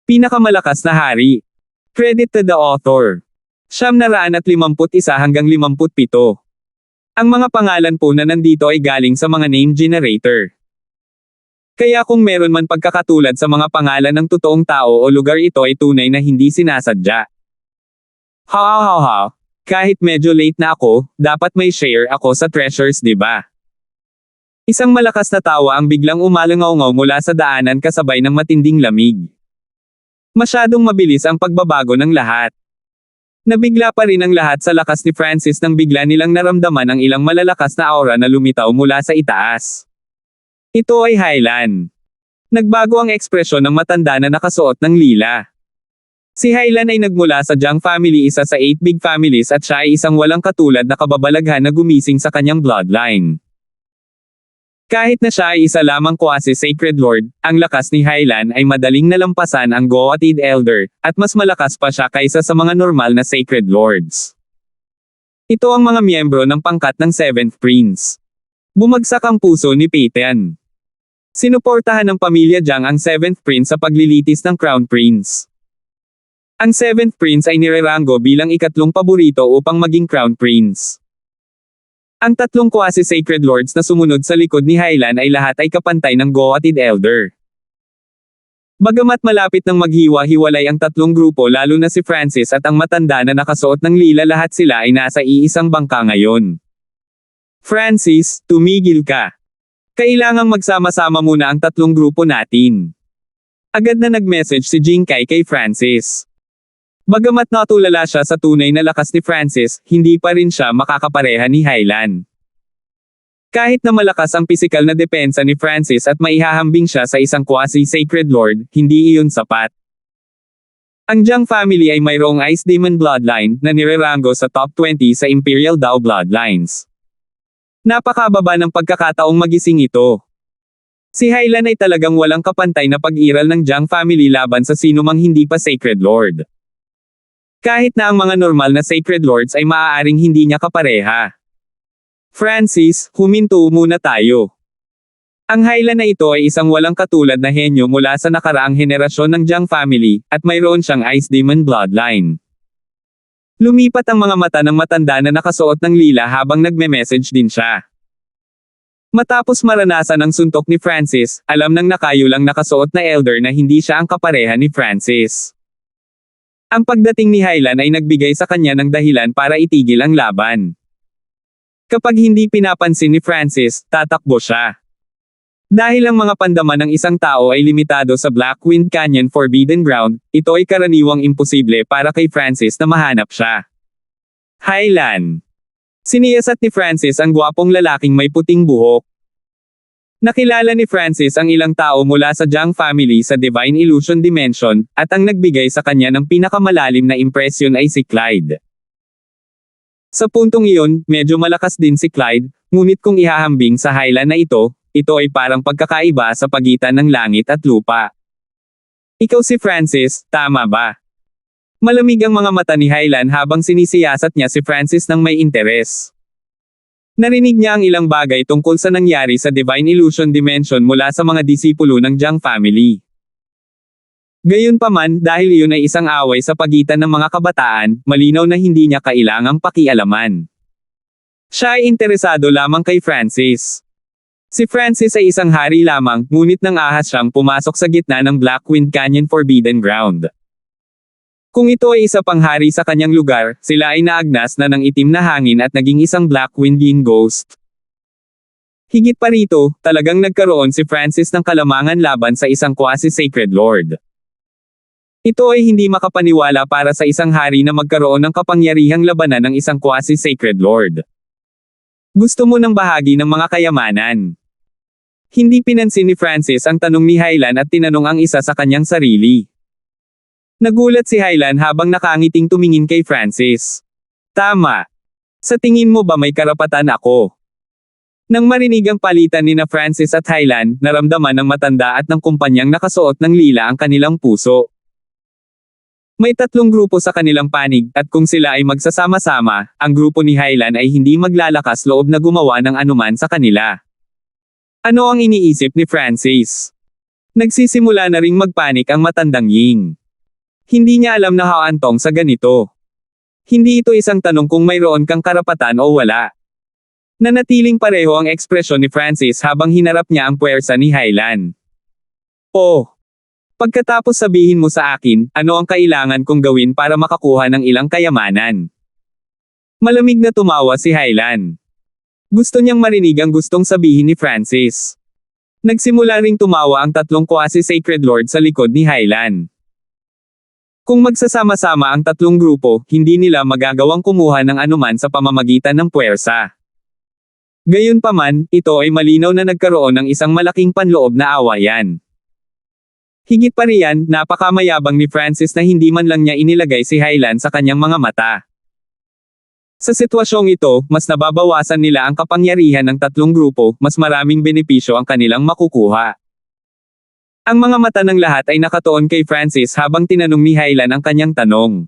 Pinakamalakas na hari. Credit to the author. 951 hanggang 57. Ang mga pangalan po na nandito ay galing sa mga name generator. Kaya kung meron man pagkakatulad sa mga pangalan ng totoong tao o lugar, ito ay tunay na hindi sinasadya. Ha. Kahit medyo late na ako, dapat may share ako sa treasures, di ba? Isang malakas na tawa ang biglang umalangaw mula sa daanan kasabay ng matinding lamig. Masyadong mabilis ang pagbabago ng lahat. Nabigla pa rin ang lahat sa lakas ni Francis nang bigla nilang naramdaman ang ilang malalakas na aura na lumitaw mula sa itaas. Ito ay Hylan. Nagbago ang ekspresyon ng matanda na nakasuot ng lila. Si Hylan ay nagmula sa Jiang family, isa sa 8 big families, at siya ay isang walang katulad na kababalaghan na gumising sa kanyang bloodline. Kahit na siya ay isa lamang quasi-sacred lord, ang lakas ni Hylan ay madaling nalampasan ang Goatid Elder, at mas malakas pa siya kaysa sa mga normal na sacred lords. Ito ang mga miyembro ng pangkat ng 7th Prince. Bumagsak ang puso ni Peyton. Sinuportahan ng pamilya Jiang ang 7th Prince sa paglilitis ng Crown Prince. Ang 7th Prince ay nirerango bilang ikatlong paborito upang maging Crown Prince. Ang tatlong quasi-sacred lords na sumunod sa likod ni Hylan ay lahat ay kapantay ng Goatid Elder. Bagamat malapit nang maghiwa-hiwalay ang tatlong grupo, lalo na si Francis at ang matanda na nakasuot ng lila, lahat sila ay nasa iisang bangka ngayon. Francis, tumigil ka. Kailangang magsama-sama muna ang tatlong grupo natin. Agad na nag-message si Jing Kai kay Francis. Bagamat natulala siya sa tunay na lakas ni Francis, hindi pa rin siya makakapareha ni Hylan. Kahit na malakas ang pisikal na depensa ni Francis at maihahambing siya sa isang quasi-sacred lord, hindi iyon sapat. Ang Jiang family ay mayroong Ice Demon bloodline na nirerango sa top 20 sa Imperial Dao bloodlines. Napakababa ng pagkakataong magising ito. Si Hylan ay talagang walang kapantay na pag-iral ng Jiang family laban sa sinumang hindi pa sacred lord. Kahit na ang mga normal na sacred lords ay maaaring hindi niya kapareha. Francis, huminto muna tayo. Ang Hylan na ito ay isang walang katulad na henyo mula sa nakaraang henerasyon ng Jiang family, at mayroon siyang Ice Demon bloodline. Lumipat ang mga mata ng matanda na nakasuot ng lila habang nagme-message din siya. Matapos maranasan ang suntok ni Francis, alam ng nakayulang nakasuot na elder na hindi siya ang kapareha ni Francis. Ang pagdating ni Hylan ay nagbigay sa kanya ng dahilan para itigil ang laban. Kapag hindi pinapansin ni Francis, tatakbo siya. Dahil ang mga pandaman ng isang tao ay limitado sa Blackwind Canyon Forbidden Ground, ito ay karaniwang imposible para kay Francis na mahanap siya. Hylan. Siniyasat ni Francis ang gwapong lalaking may puting buhok. Nakilala ni Francis ang ilang tao mula sa Jiang family sa Divine Illusion Dimension, at ang nagbigay sa kanya ng pinakamalalim na impresyon ay si Clyde. Sa puntong iyon, medyo malakas din si Clyde, ngunit kung ihahambing sa Hylan na ito ay parang pagkakaiba sa pagitan ng langit at lupa. Ikaw si Francis, tama ba? Malamig ang mga mata ni Hylan habang sinisiyasat niya si Francis ng may interes. Narinig niya ang ilang bagay tungkol sa nangyari sa Divine Illusion Dimension mula sa mga disipulo ng Jiang family. Gayunpaman, dahil iyon ay isang away sa pagitan ng mga kabataan, malinaw na hindi niya kailangang pakialaman. Siya ay interesado lamang kay Francis. Si Francis ay isang hari lamang, ngunit nang ahas siyang pumasok sa gitna ng Blackwind Canyon Forbidden Ground. Kung ito ay isa pang hari sa kanyang lugar, sila ay naagnas na ng itim na hangin at naging isang Blackwind Yin Ghost. Higit pa rito, talagang nagkaroon si Francis ng kalamangan laban sa isang quasi-sacred lord. Ito ay hindi makapaniwala para sa isang hari na magkaroon ng kapangyarihang labanan ng isang quasi-sacred lord. Gusto mo ng bahagi ng mga kayamanan? Hindi pinansin ni Francis ang tanong ni Hylan at tinanong ang isa sa kanyang sarili. Nagulat si Hylan habang nakangiting tumingin kay Francis. Tama. Sa tingin mo ba may karapatan ako? Nang marinig ang palitan ni na Francis at Hylan, naramdaman ng matanda at ng kumpanyang nakasuot ng lila ang kanilang puso. May tatlong grupo sa kanilang panig, at kung sila ay magsasama-sama, ang grupo ni Hylan ay hindi maglalakas loob na gumawa ng anuman sa kanila. Ano ang iniisip ni Francis? Nagsisimula na ring magpanik ang matandang Ying. Hindi niya alam na haantong sa ganito. Hindi ito isang tanong kung mayroon kang karapatan o wala. Nanatiling pareho ang ekspresyon ni Francis habang hinarap niya ang puwersa ni Hylan. Oh! Pagkatapos sabihin mo sa akin, ano ang kailangan kong gawin para makakuha ng ilang kayamanan? Malamig na tumawa si Hylan. Gusto niyang marinig ang gustong sabihin ni Francis. Nagsimula ring tumawa ang tatlong quasi-sacred lord sa likod ni Hylan. Kung magsasama-sama ang tatlong grupo, hindi nila magagawang kumuha ng anuman sa pamamagitan ng puwersa. Gayunpaman, ito ay malinaw na nagkaroon ng isang malaking panloob na awayan. Higit pa riyan, napakamayabang ni Francis na hindi man lang niya inilagay si Hylan sa kanyang mga mata. Sa sitwasyong ito, mas nababawasan nila ang kapangyarihan ng tatlong grupo, mas maraming benepisyo ang kanilang makukuha. Ang mga mata ng lahat ay nakatuon kay Francis habang tinanong ni Hylan ang kanyang tanong.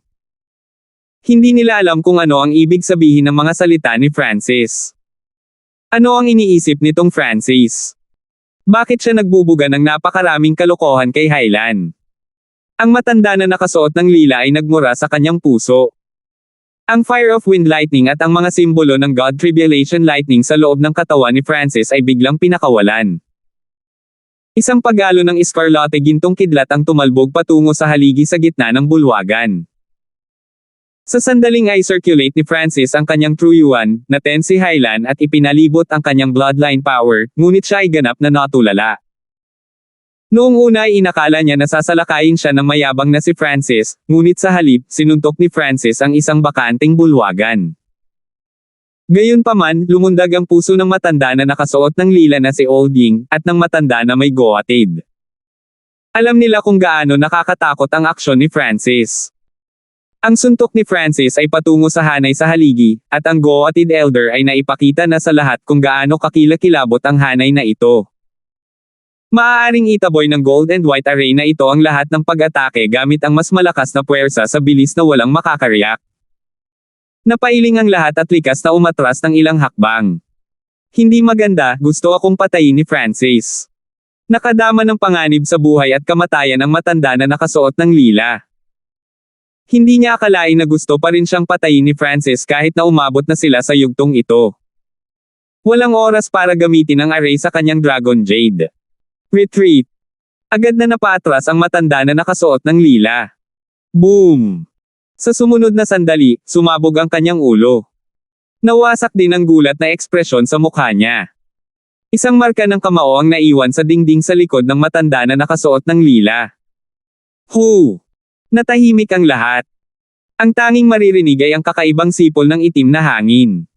Hindi nila alam kung ano ang ibig sabihin ng mga salita ni Francis. Ano ang iniisip nitong Francis? Bakit siya nagbubuga ng napakaraming kalokohan kay Hylan? Ang matanda na nakasuot ng lila ay nagmura sa kanyang puso. Ang Fire of Wind Lightning at ang mga simbolo ng God Tribulation Lightning sa loob ng katawan ni Francis ay biglang pinakawalan. Isang pagalo ng Escarlate gintong kidlat ang tumalbog patungo sa haligi sa gitna ng bulwagan. Sa sandaling ay circulate ni Francis ang kanyang True Yuan, naten si Hylan at ipinalibot ang kanyang bloodline power, ngunit siya ay ganap na natulala. Noong una ay inakala niya na sasalakayin siya ng mayabang na si Francis, ngunit sa halip, sinuntok ni Francis ang isang bakanting bulwagan. Gayunpaman, lumundag ang puso ng matanda na nakasuot ng lila na si Old Ying, at ng matanda na may goatid. Alam nila kung gaano nakakatakot ang aksyon ni Francis. Ang suntok ni Francis ay patungo sa hanay sa haligi, at ang goatid elder ay naipakita na sa lahat kung gaano kakilakilabot ang hanay na ito. Maaaring itaboy ng gold and white array na ito ang lahat ng pag-atake gamit ang mas malakas na puwersa sa bilis na walang makakareact. Napailing ang lahat at likas na umatras ng ilang hakbang. Hindi maganda, gusto akong patayin ni Francis. Nakadama ng panganib sa buhay at kamatayan ang matanda na nakasuot ng lila. Hindi niya akalain na gusto pa rin siyang patayin ni Francis kahit na umabot na sila sa yugtong ito. Walang oras para gamitin ang array sa kanyang Dragon Jade. Retreat. Agad na napatras ang matanda na nakasuot ng lila. Boom! Sa sumunod na sandali, sumabog ang kanyang ulo. Nawasak din ang gulat na ekspresyon sa mukha niya. Isang marka ng kamao ang naiwan sa dingding sa likod ng matanda na nakasuot ng lila. Hu! Natahimik ang lahat. Ang tanging maririnig ay ang kakaibang sipol ng itim na hangin.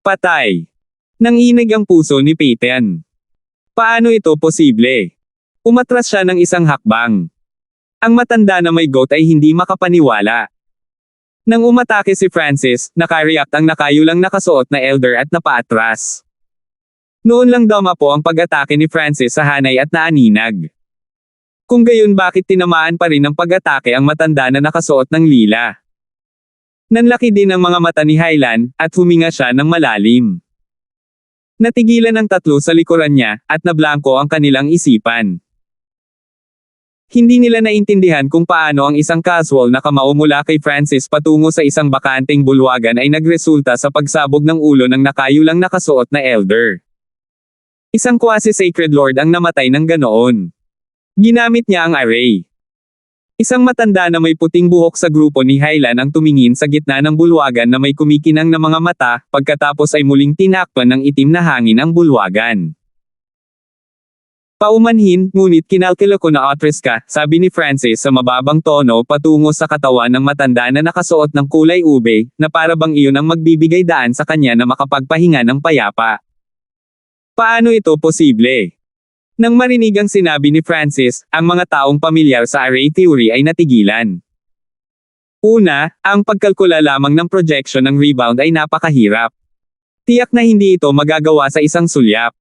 Patay! Nanginig ang puso ni Peyton. Paano ito posible? Umatras siya ng isang hakbang. Ang matanda na may goat ay hindi makapaniwala. Nang umatake si Francis, nakareact ang nakayulang nakasuot na elder at napaatras. Noon lang dumapo ang pag-atake ni Francis sa hanay at naaninag. Kung gayon bakit tinamaan pa rin ng pag-atake ang matanda na nakasuot ng lila? Nanlaki din ang mga mata ni Hylan, at huminga siya ng malalim. Natigilan ang tatlo sa likuran niya, at nablangko ang kanilang isipan. Hindi nila naintindihan kung paano ang isang casual na kamao mula kay Francis patungo sa isang bakanting bulwagan ay nagresulta sa pagsabog ng ulo ng nakayulang nakasuot na elder. Isang quasi-sacred lord ang namatay ng ganoon. Ginamit niya ang array. Isang matanda na may puting buhok sa grupo ni Hylan ang tumingin sa gitna ng bulwagan na may kumikinang na mga mata, pagkatapos ay muling tinakpan ng itim na hangin ang bulwagan. Paumanhin, ngunit kinalkila ko na otres ka, sabi ni Francis sa mababang tono patungo sa katawan ng matanda na nakasuot ng kulay ube, na para bang iyon ang magbibigay daan sa kanya na makapagpahinga ng payapa. Paano ito posible? Nang marinig ang sinabi ni Francis, ang mga taong pamilyar sa array theory ay natigilan. Una, ang pagkalkula lamang ng projection ng rebound ay napakahirap. Tiyak na hindi ito magagawa sa isang sulyap.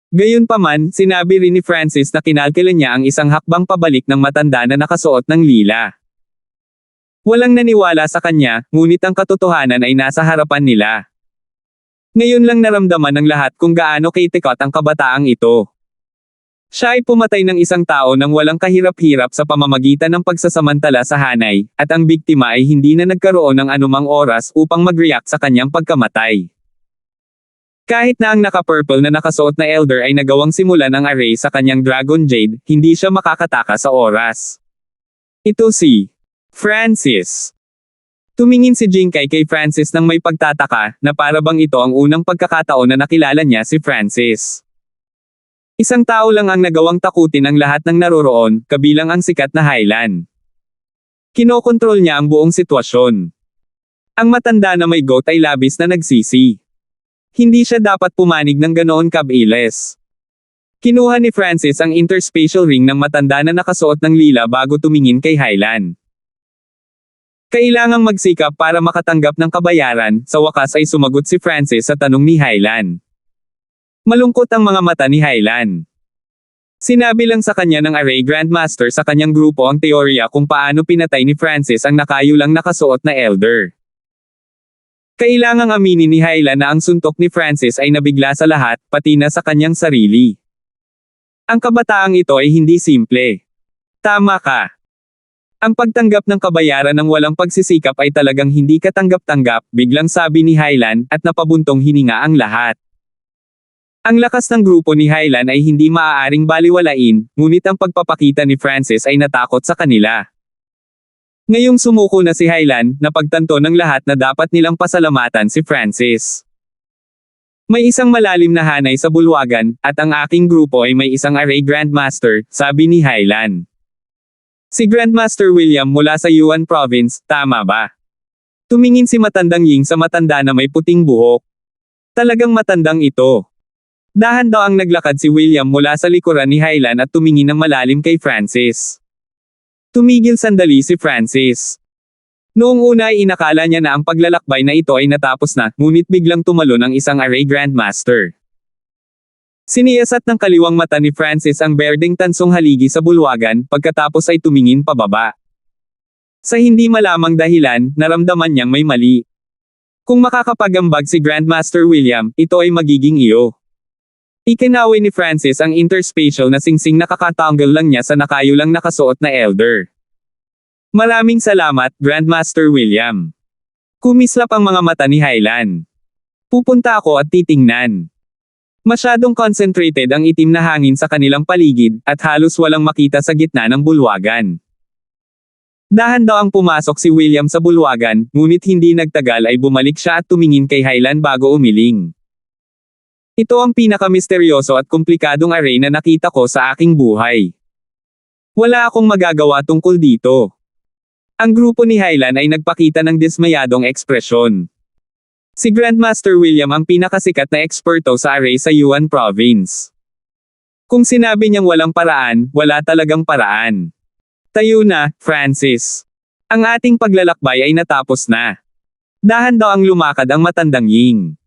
Gayunpaman, sinabi rin ni Francis na kinalkila niya ang isang hakbang pabalik ng matanda na nakasuot ng lila. Walang naniwala sa kanya, ngunit ang katotohanan ay nasa harapan nila. Ngayon lang naramdaman ng lahat kung gaano kitikot ang kabataang ito. Siya ay pumatay ng isang tao nang walang kahirap-hirap sa pamamagitan ng pagsasamantala sa hanay, at ang biktima ay hindi na nagkaroon ng anumang oras upang mag-react sa kanyang pagkamatay. Kahit na ang naka-purple na nakasuot na elder ay nagawang simulan ang array sa kanyang Dragon Jade, hindi siya makakataka sa oras. Ito si Francis. Tumingin si Jinkai kay Francis nang may pagtataka, na para bang ito ang unang pagkakataon na nakilala niya si Francis. Isang tao lang ang nagawang takutin ang lahat ng naroroon, kabilang ang sikat na Hylan. Kinokontrol niya ang buong sitwasyon. Ang matanda na may goat ay labis na nagsisi. Hindi siya dapat pumanig ng ganoon kabilis. Kinuha ni Francis ang interspatial ring ng matanda na nakasuot ng lila bago tumingin kay Hylan. Kailangang magsikap para makatanggap ng kabayaran, sa wakas ay sumagot si Francis sa tanong ni Hylan. Malungkot ang mga mata ni Hylan. Sinabi lang sa kanya ng Array Grandmaster sa kanyang grupo ang teorya kung paano pinatay ni Francis ang nakayulang nakasuot na elder. Kailangang aminin ni Hylan na ang suntok ni Francis ay nabigla sa lahat, pati na sa kanyang sarili. Ang kabataang ito ay hindi simple. Tama ka. Ang pagtanggap ng kabayaran ng walang pagsisikap ay talagang hindi katanggap-tanggap, biglang sabi ni Hylan, at napabuntong hininga ang lahat. Ang lakas ng grupo ni Hylan ay hindi maaaring baliwalain, ngunit ang pagpapakita ni Francis ay natakot sa kanila. Ngayong sumuko na si Hylan, napagtanto ng lahat na dapat nilang pasalamatan si Francis. May isang malalim na hanay sa bulwagan, at ang aking grupo ay may isang Array Grandmaster, sabi ni Hylan. Si Grandmaster William mula sa Yuan Province, tama ba? Tumingin si matandang Ying sa matanda na may puting buhok. Talagang matandang ito. Dahan daw ang naglakad si William mula sa likuran ni Hylan at tumingin ng malalim kay Francis. Tumigil sandali si Francis. Noong una ay inakala niya na ang paglalakbay na ito ay natapos na, ngunit biglang tumalon ang isang Array Grandmaster. Siniyasat ng kaliwang mata ni Francis ang berdeng tansong haligi sa bulwagan, pagkatapos ay tumingin pababa. Sa hindi malamang dahilan, naramdaman niyang may mali. Kung makakapagambag si Grandmaster William, ito ay magiging iyo. Ikinaway ni Francis ang interspatial na singsing na kakatanggal lang niya sa nakayulang nakasuot na elder. Maraming salamat, Grandmaster William. Kumislap ang mga mata ni Hylan. Pupunta ako at titingnan. Masyadong concentrated ang itim na hangin sa kanilang paligid, at halos walang makita sa gitna ng bulwagan. Dahan daw ang pumasok si William sa bulwagan, ngunit hindi nagtagal ay bumalik siya at tumingin kay Hylan bago umiling. Ito ang pinakamisteryoso at komplikadong array na nakita ko sa aking buhay. Wala akong magagawa tungkol dito. Ang grupo ni Hylan ay nagpakita ng dismayadong ekspresyon. Si Grandmaster William ang pinakasikat na eksperto sa array sa Yuan Province. Kung sinabi niyang walang paraan, wala talagang paraan. Tayo na, Francis. Ang ating paglalakbay ay natapos na. Dahan daw ang lumakad ang matandang Ying.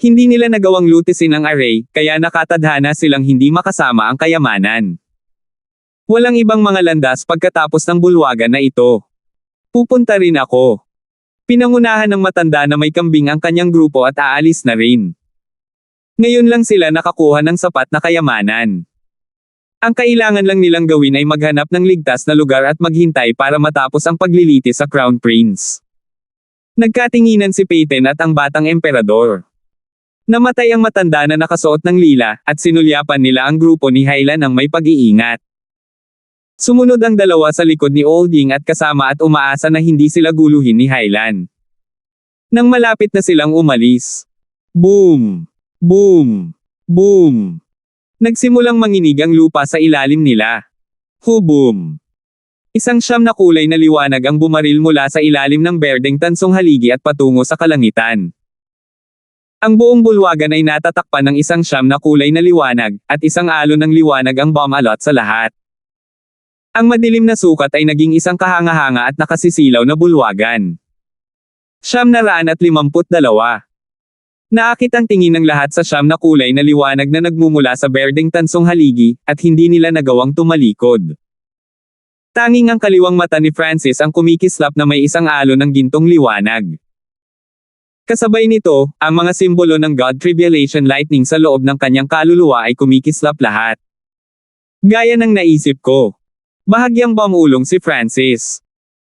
Hindi nila nagawang lutisin ang array, kaya nakatadhana silang hindi makasama ang kayamanan. Walang ibang mga landas pagkatapos ng bulwagan na ito. Pupunta rin ako. Pinangunahan ng matanda na may kambing ang kanyang grupo at aalis na rin. Ngayon lang sila nakakuha ng sapat na kayamanan. Ang kailangan lang nilang gawin ay maghanap ng ligtas na lugar at maghintay para matapos ang paglilitis sa Crown Prince. Nagkatinginan si Peyton at ang batang emperador. Namatay ang matanda na nakasuot ng lila, at sinulyapan nila ang grupo ni Hylan ng may pag-iingat. Sumunod ang dalawa sa likod ni Old Ying at kasama at umaasa na hindi sila guluhin ni Hylan. Nang malapit na silang umalis. Boom! Boom! Boom! Nagsimulang manginig ang lupa sa ilalim nila. Huboom! Isang siyam na kulay na liwanag ang bumaril mula sa ilalim ng berdeng tansong haligi at patungo sa kalangitan. Ang buong bulwagan ay natatakpan ng isang siyam na kulay na liwanag, at isang alon ng liwanag ang bumalot sa lahat. Ang madilim na sukat ay naging isang kahanga-hanga at nakasisilaw na bulwagan. 952. Naakit ang tingin ng lahat sa siyam na kulay na liwanag na nagmumula sa berdeng tansong haligi, at hindi nila nagawang tumalikod. Tanging ang kaliwang mata ni Francis ang kumikislap na may isang alon ng gintong liwanag. Kasabay nito, ang mga simbolo ng God Tribulation Lightning sa loob ng kanyang kaluluwa ay kumikislap lahat. Gaya ng naisip ko. Bahagyang bumulong si Francis.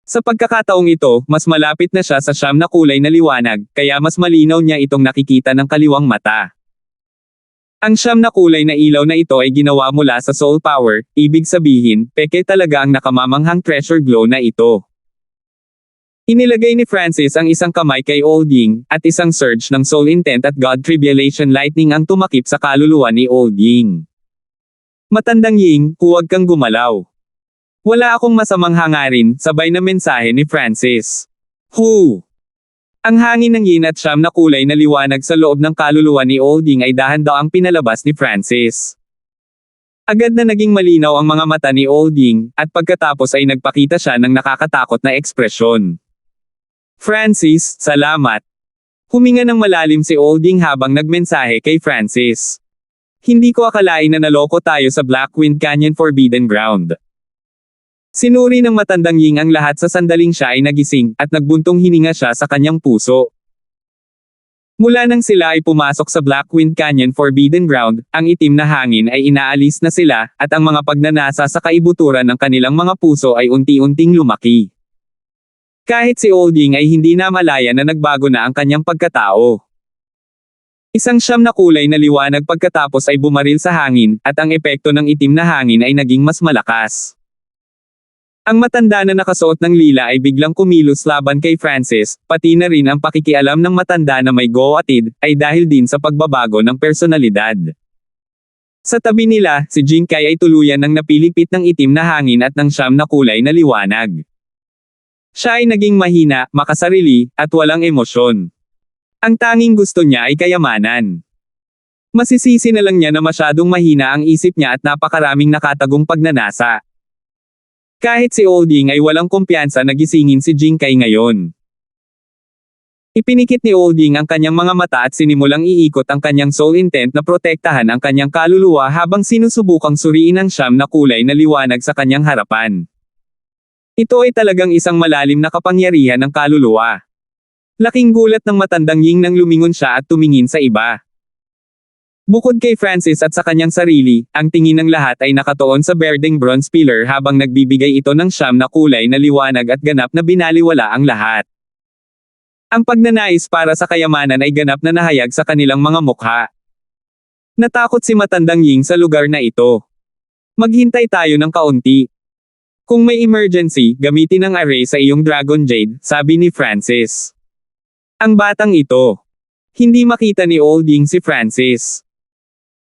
Sa pagkakataong ito, mas malapit na siya sa siyam na kulay na liwanag, kaya mas malinaw niya itong nakikita ng kaliwang mata. Ang siyam na kulay na ilaw na ito ay ginawa mula sa soul power, ibig sabihin, peke talaga ang nakamamanghang treasure glow na ito. Inilagay ni Francis ang isang kamay kay Old Ying, at isang surge ng soul intent at God tribulation lightning ang tumakip sa kaluluwa ni Old Ying. Matandang Ying, huwag kang gumalaw. Wala akong masamang hangarin, sabay na mensahe ni Francis. Hu! Ang hangin ng yin at siyam na kulay na liwanag sa loob ng kaluluwa ni Old Ying ay dahan-daang pinalabas ni Francis. Agad na naging malinaw ang mga mata ni Old Ying, at pagkatapos ay nagpakita siya ng nakakatakot na ekspresyon. Francis, salamat. Huminga ng malalim si Old Ying habang nagmensahe kay Francis. Hindi ko akalain na naloko tayo sa Blackwind Canyon Forbidden Ground. Sinuri ng matandang Ying ang lahat sa sandaling siya ay nagising, at nagbuntong hininga siya sa kanyang puso. Mula nang sila ay pumasok sa Blackwind Canyon Forbidden Ground, ang itim na hangin ay inaalis na sila, at ang mga pagnanasa sa kaibuturan ng kanilang mga puso ay unti-unting lumaki. Kahit si Old Ying ay hindi na malaya na nagbago na ang kanyang pagkatao. Isang siyam na kulay na liwanag pagkatapos ay bumaril sa hangin, at ang epekto ng itim na hangin ay naging mas malakas. Ang matanda na nakasuot ng lila ay biglang kumilos laban kay Francis, pati na rin ang pakikialam ng matanda na may goatid, ay dahil din sa pagbabago ng personalidad. Sa tabi nila, si Jing Kai ay tuluyan ng napilipit ng itim na hangin at ng siyam na kulay na liwanag. Siya ay naging mahina, makasarili, at walang emosyon. Ang tanging gusto niya ay kayamanan. Masisisi na lang niya na masyadong mahina ang isip niya at napakaraming nakatagong pagnanasa. Kahit si Old Ying ay walang kumpiyansa na gisingin si Jing Kai ngayon. Ipinikit ni Old Ying ang kanyang mga mata at sinimulang iikot ang kanyang soul intent na protektahan ang kanyang kaluluwa habang sinusubukang suriin ang siyam na kulay na liwanag sa kanyang harapan. Ito ay talagang isang malalim na kapangyarihan ng kaluluwa. Laking gulat ng matandang Ying nang lumingon siya at tumingin sa iba. Bukod kay Francis at sa kanyang sarili, ang tingin ng lahat ay nakatuon sa berdeng bronze pillar habang nagbibigay ito ng siyam na kulay na liwanag at ganap na binaliwala ang lahat. Ang pagnanais para sa kayamanan ay ganap na nahayag sa kanilang mga mukha. Natakot si matandang Ying sa lugar na ito. Maghintay tayo ng kaunti. Kung may emergency, gamitin ang array sa iyong Dragon Jade, sabi ni Francis. Ang batang ito. Hindi makita ni Old Ying si Francis.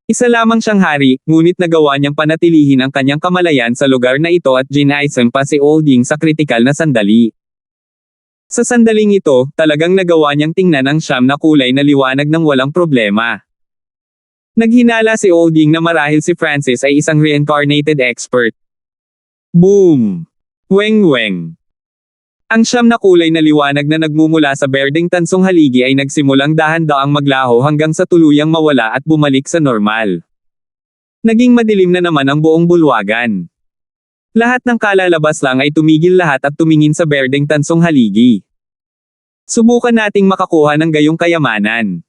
Isa lamang siyang hari, ngunit nagawa niyang panatilihin ang kanyang kamalayan sa lugar na ito at ginaisang pa si Old Ying sa kritikal na sandali. Sa sandaling ito, talagang nagawa niyang tingnan ang siyam na kulay na liwanag ng walang problema. Naghinala si Old Ying na marahil si Francis ay isang reincarnated expert. Boom! Weng-weng! Ang siyam na kulay na liwanag na nagmumula sa berdeng tansong haligi ay nagsimulang dahan-daang maglaho hanggang sa tuluyang mawala at bumalik sa normal. Naging madilim na naman ang buong bulwagan. Lahat ng kalalabas lang ay tumigil lahat at tumingin sa berdeng tansong haligi. Subukan nating makakuha ng gayong kayamanan.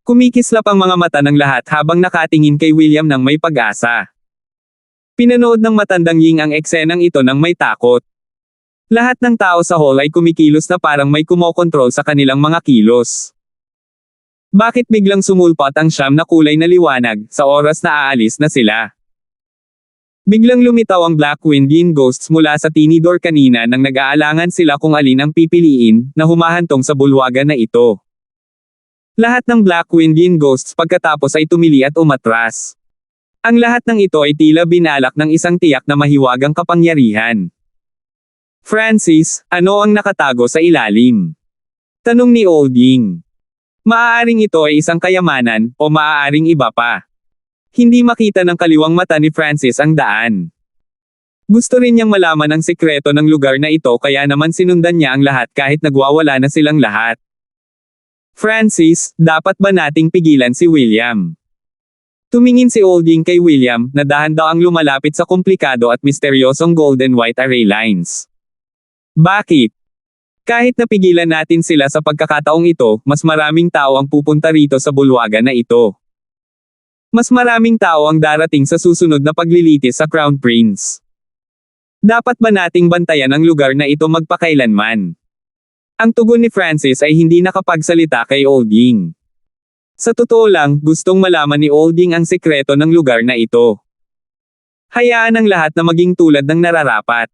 Kumikislap ang mga mata ng lahat habang nakatingin kay William ng may pag-asa. Pinanood ng matandang Ying ang eksenang ito ng may takot. Lahat ng tao sa hall ay kumikilos na parang may kumokontrol sa kanilang mga kilos. Bakit biglang sumulpot ang siyam na kulay na liwanag, sa oras na aalis na sila? Biglang lumitaw ang Blackwind Yin Ghosts mula sa tinidor kanina nang nag-aalangan sila kung alin ang pipiliin, na humahantong sa bulwagan na ito. Lahat ng Blackwind Yin Ghosts pagkatapos ay tumili at umatras. Ang lahat ng ito ay tila binalak ng isang tiyak na mahiwagang kapangyarihan. Francis, ano ang nakatago sa ilalim? Tanong ni Old Ying. Maaaring ito ay isang kayamanan, o maaaring iba pa. Hindi makita ng kaliwang mata ni Francis ang daan. Gusto rin niyang malaman ang sikreto ng lugar na ito kaya naman sinundan niya ang lahat kahit nagwawala na silang lahat. Francis, dapat ba nating pigilan si William? Tumingin si Old Ying kay William, na dahan-daang lumalapit sa komplikado at misteryosong golden white array lines. Bakit? Kahit napigilan natin sila sa pagkakataong ito, mas maraming tao ang pupunta rito sa bulwagan na ito. Mas maraming tao ang darating sa susunod na paglilitis sa Crown Prince. Dapat ba nating bantayan ang lugar na ito magpakailanman? Ang tugon ni Francis ay hindi nakapagsalita kay Olding. Sa totoo lang, gustong malaman ni Olding ang sekreto ng lugar na ito. Hayaan ang lahat na maging tulad ng nararapat.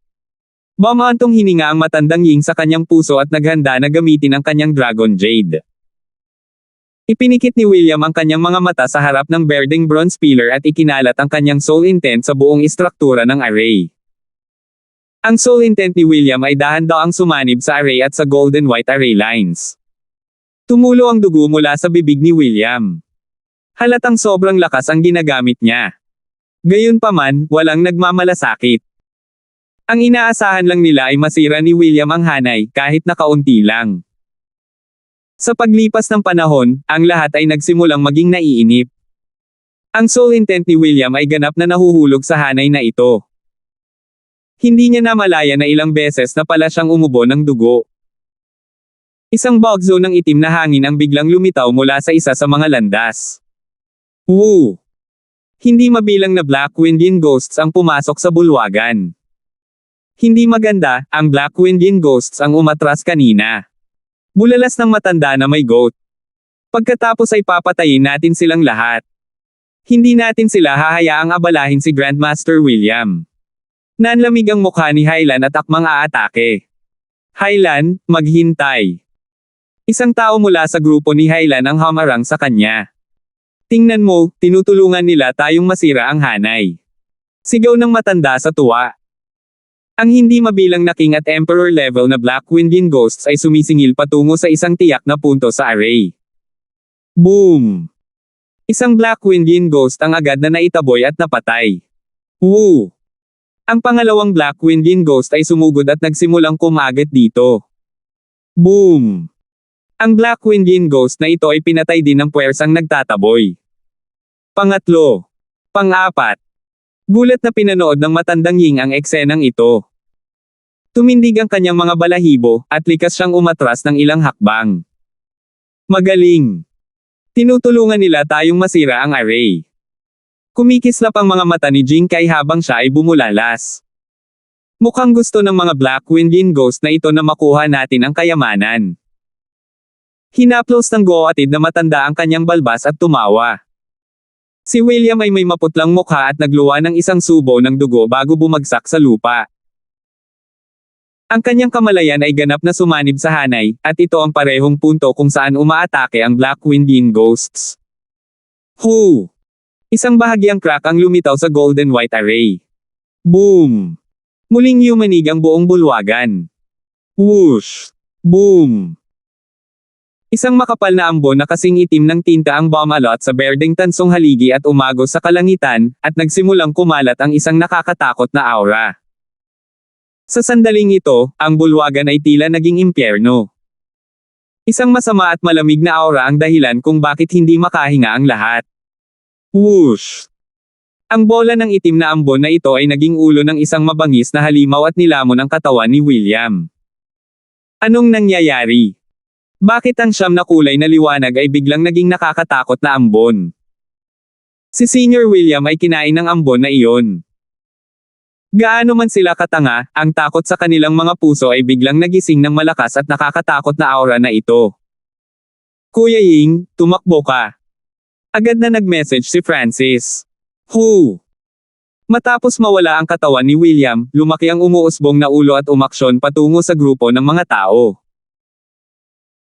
Bumantong hininga ang matandang Ying sa kanyang puso at naghanda na gamitin ang kanyang Dragon Jade. Ipinikit ni William ang kanyang mga mata sa harap ng berdeng bronze pillar at ikinalat ang kanyang soul intent sa buong istruktura ng array. Ang soul intent ni William ay dahan-daang sumanib sa array at sa golden-white array lines. Tumulo ang dugo mula sa bibig ni William. Halatang sobrang lakas ang ginagamit niya. Gayunpaman, walang nagmamalasakit. Ang inaasahan lang nila ay masira ni William ang hanay, kahit na kaunti lang. Sa paglipas ng panahon, ang lahat ay nagsimulang maging naiinip. Ang soul intent ni William ay ganap na nahuhulog sa hanay na ito. Hindi niya namalaya na ilang beses na pala siyang umubo ng dugo. Isang bagzo ng itim na hangin ang biglang lumitaw mula sa isa sa mga landas. Woo! Hindi mabilang na Black Windian Ghosts ang pumasok sa bulwagan. Hindi maganda, ang Black Windian Ghosts ang umatras kanina. Bulalas ng matanda na may goat. Pagkatapos ay papatayin natin silang lahat. Hindi natin sila hahayaang abalahin si Grandmaster William. Nanlamig ang mukha ni Hylan at akmang aatake. Hylan, maghintay. Isang tao mula sa grupo ni Hylan ang hamarang sa kanya. Tingnan mo, tinutulungan nila tayong masira ang hanay. Sigaw ng matanda sa tuwa. Ang hindi mabilang na King at Emperor level na Black Windian Ghosts ay sumisingil patungo sa isang tiyak na punto sa array. Boom! Isang Black Windian Ghost ang agad na naitaboy at napatay. Woo! Ang pangalawang Black Windian Ghost ay sumugod at nagsimulang kumagat dito. Boom! Ang Black Windian Ghost na ito ay pinatay din ng puwersang nagtataboy. Pangatlo. Pang-apat. Gulat na pinanood ng matandang Ying ang eksenang ito. Tumindig ang kanyang mga balahibo, at likas siyang umatras ng ilang hakbang. Magaling! Tinutulungan nila tayong masira ang array. Kumikislap ang mga mata ni Jing Kai habang siya ay bumulalas. Mukhang gusto ng mga Black Windian Ghost na ito na makuha natin ang kayamanan. Hinaplos ng goatid na matanda ang kanyang balbas at tumawa. Si William ay may maputlang mukha at nagluwa ng isang subo ng dugo bago bumagsak sa lupa. Ang kanyang kamalayan ay ganap na sumanib sa hanay, at ito ang parehong punto kung saan umaatake ang Black Windian Ghosts. Hoo! Isang bahagyang crack ang lumitaw sa golden white array. Boom! Muling yumanig ang buong bulwagan. Whoosh! Boom! Isang makapal na ambon na kasing itim ng tinta ang bumalot sa berdeng tansong haligi at umagos sa kalangitan, at nagsimulang kumalat ang isang nakakatakot na aura. Sa sandaling ito, ang bulwagan ay tila naging impyerno. Isang masama at malamig na aura ang dahilan kung bakit hindi makahinga ang lahat. Whoosh! Ang bola ng itim na ambon na ito ay naging ulo ng isang mabangis na halimaw at nilamon ang katawan ni William. Anong nangyayari? Bakit ang siyam na kulay na liwanag ay biglang naging nakakatakot na ambon? Si Senior William ay kinain ng ambon na iyon. Gaano man sila katanga, ang takot sa kanilang mga puso ay biglang nagising ng malakas at nakakatakot na aura na ito. Kuya Ying, tumakbo ka. Agad na nag-message si Francis. Who? Matapos mawala ang katawan ni William, lumaki ang umuusbong na ulo at umaksyon patungo sa grupo ng mga tao.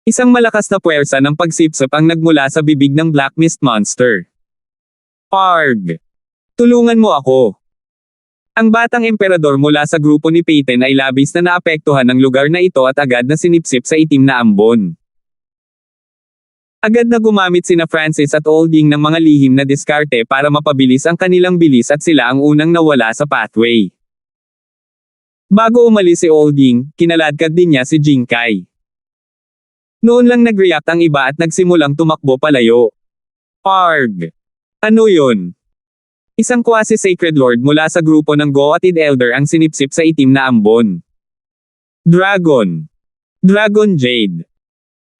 Isang malakas na puwersa ng pagsipsip ang nagmula sa bibig ng Black Mist Monster. Arg! Tulungan mo ako! Ang batang emperador mula sa grupo ni Peyton ay labis na naapektuhan ng lugar na ito at agad na sinipsip sa itim na ambon. Agad na gumamit sina Francis at Olding ng mga lihim na diskarte para mapabilis ang kanilang bilis at sila ang unang nawala sa pathway. Bago umalis si Olding, kinaladkad din niya si Jing Kai. Noon lang nag-react ang iba at nagsimulang tumakbo palayo. Arg! Ano yun? Isang quasi-sacred lord mula sa grupo ng Goatid Elder ang sinipsip sa itim na ambon. Dragon! Dragon Jade!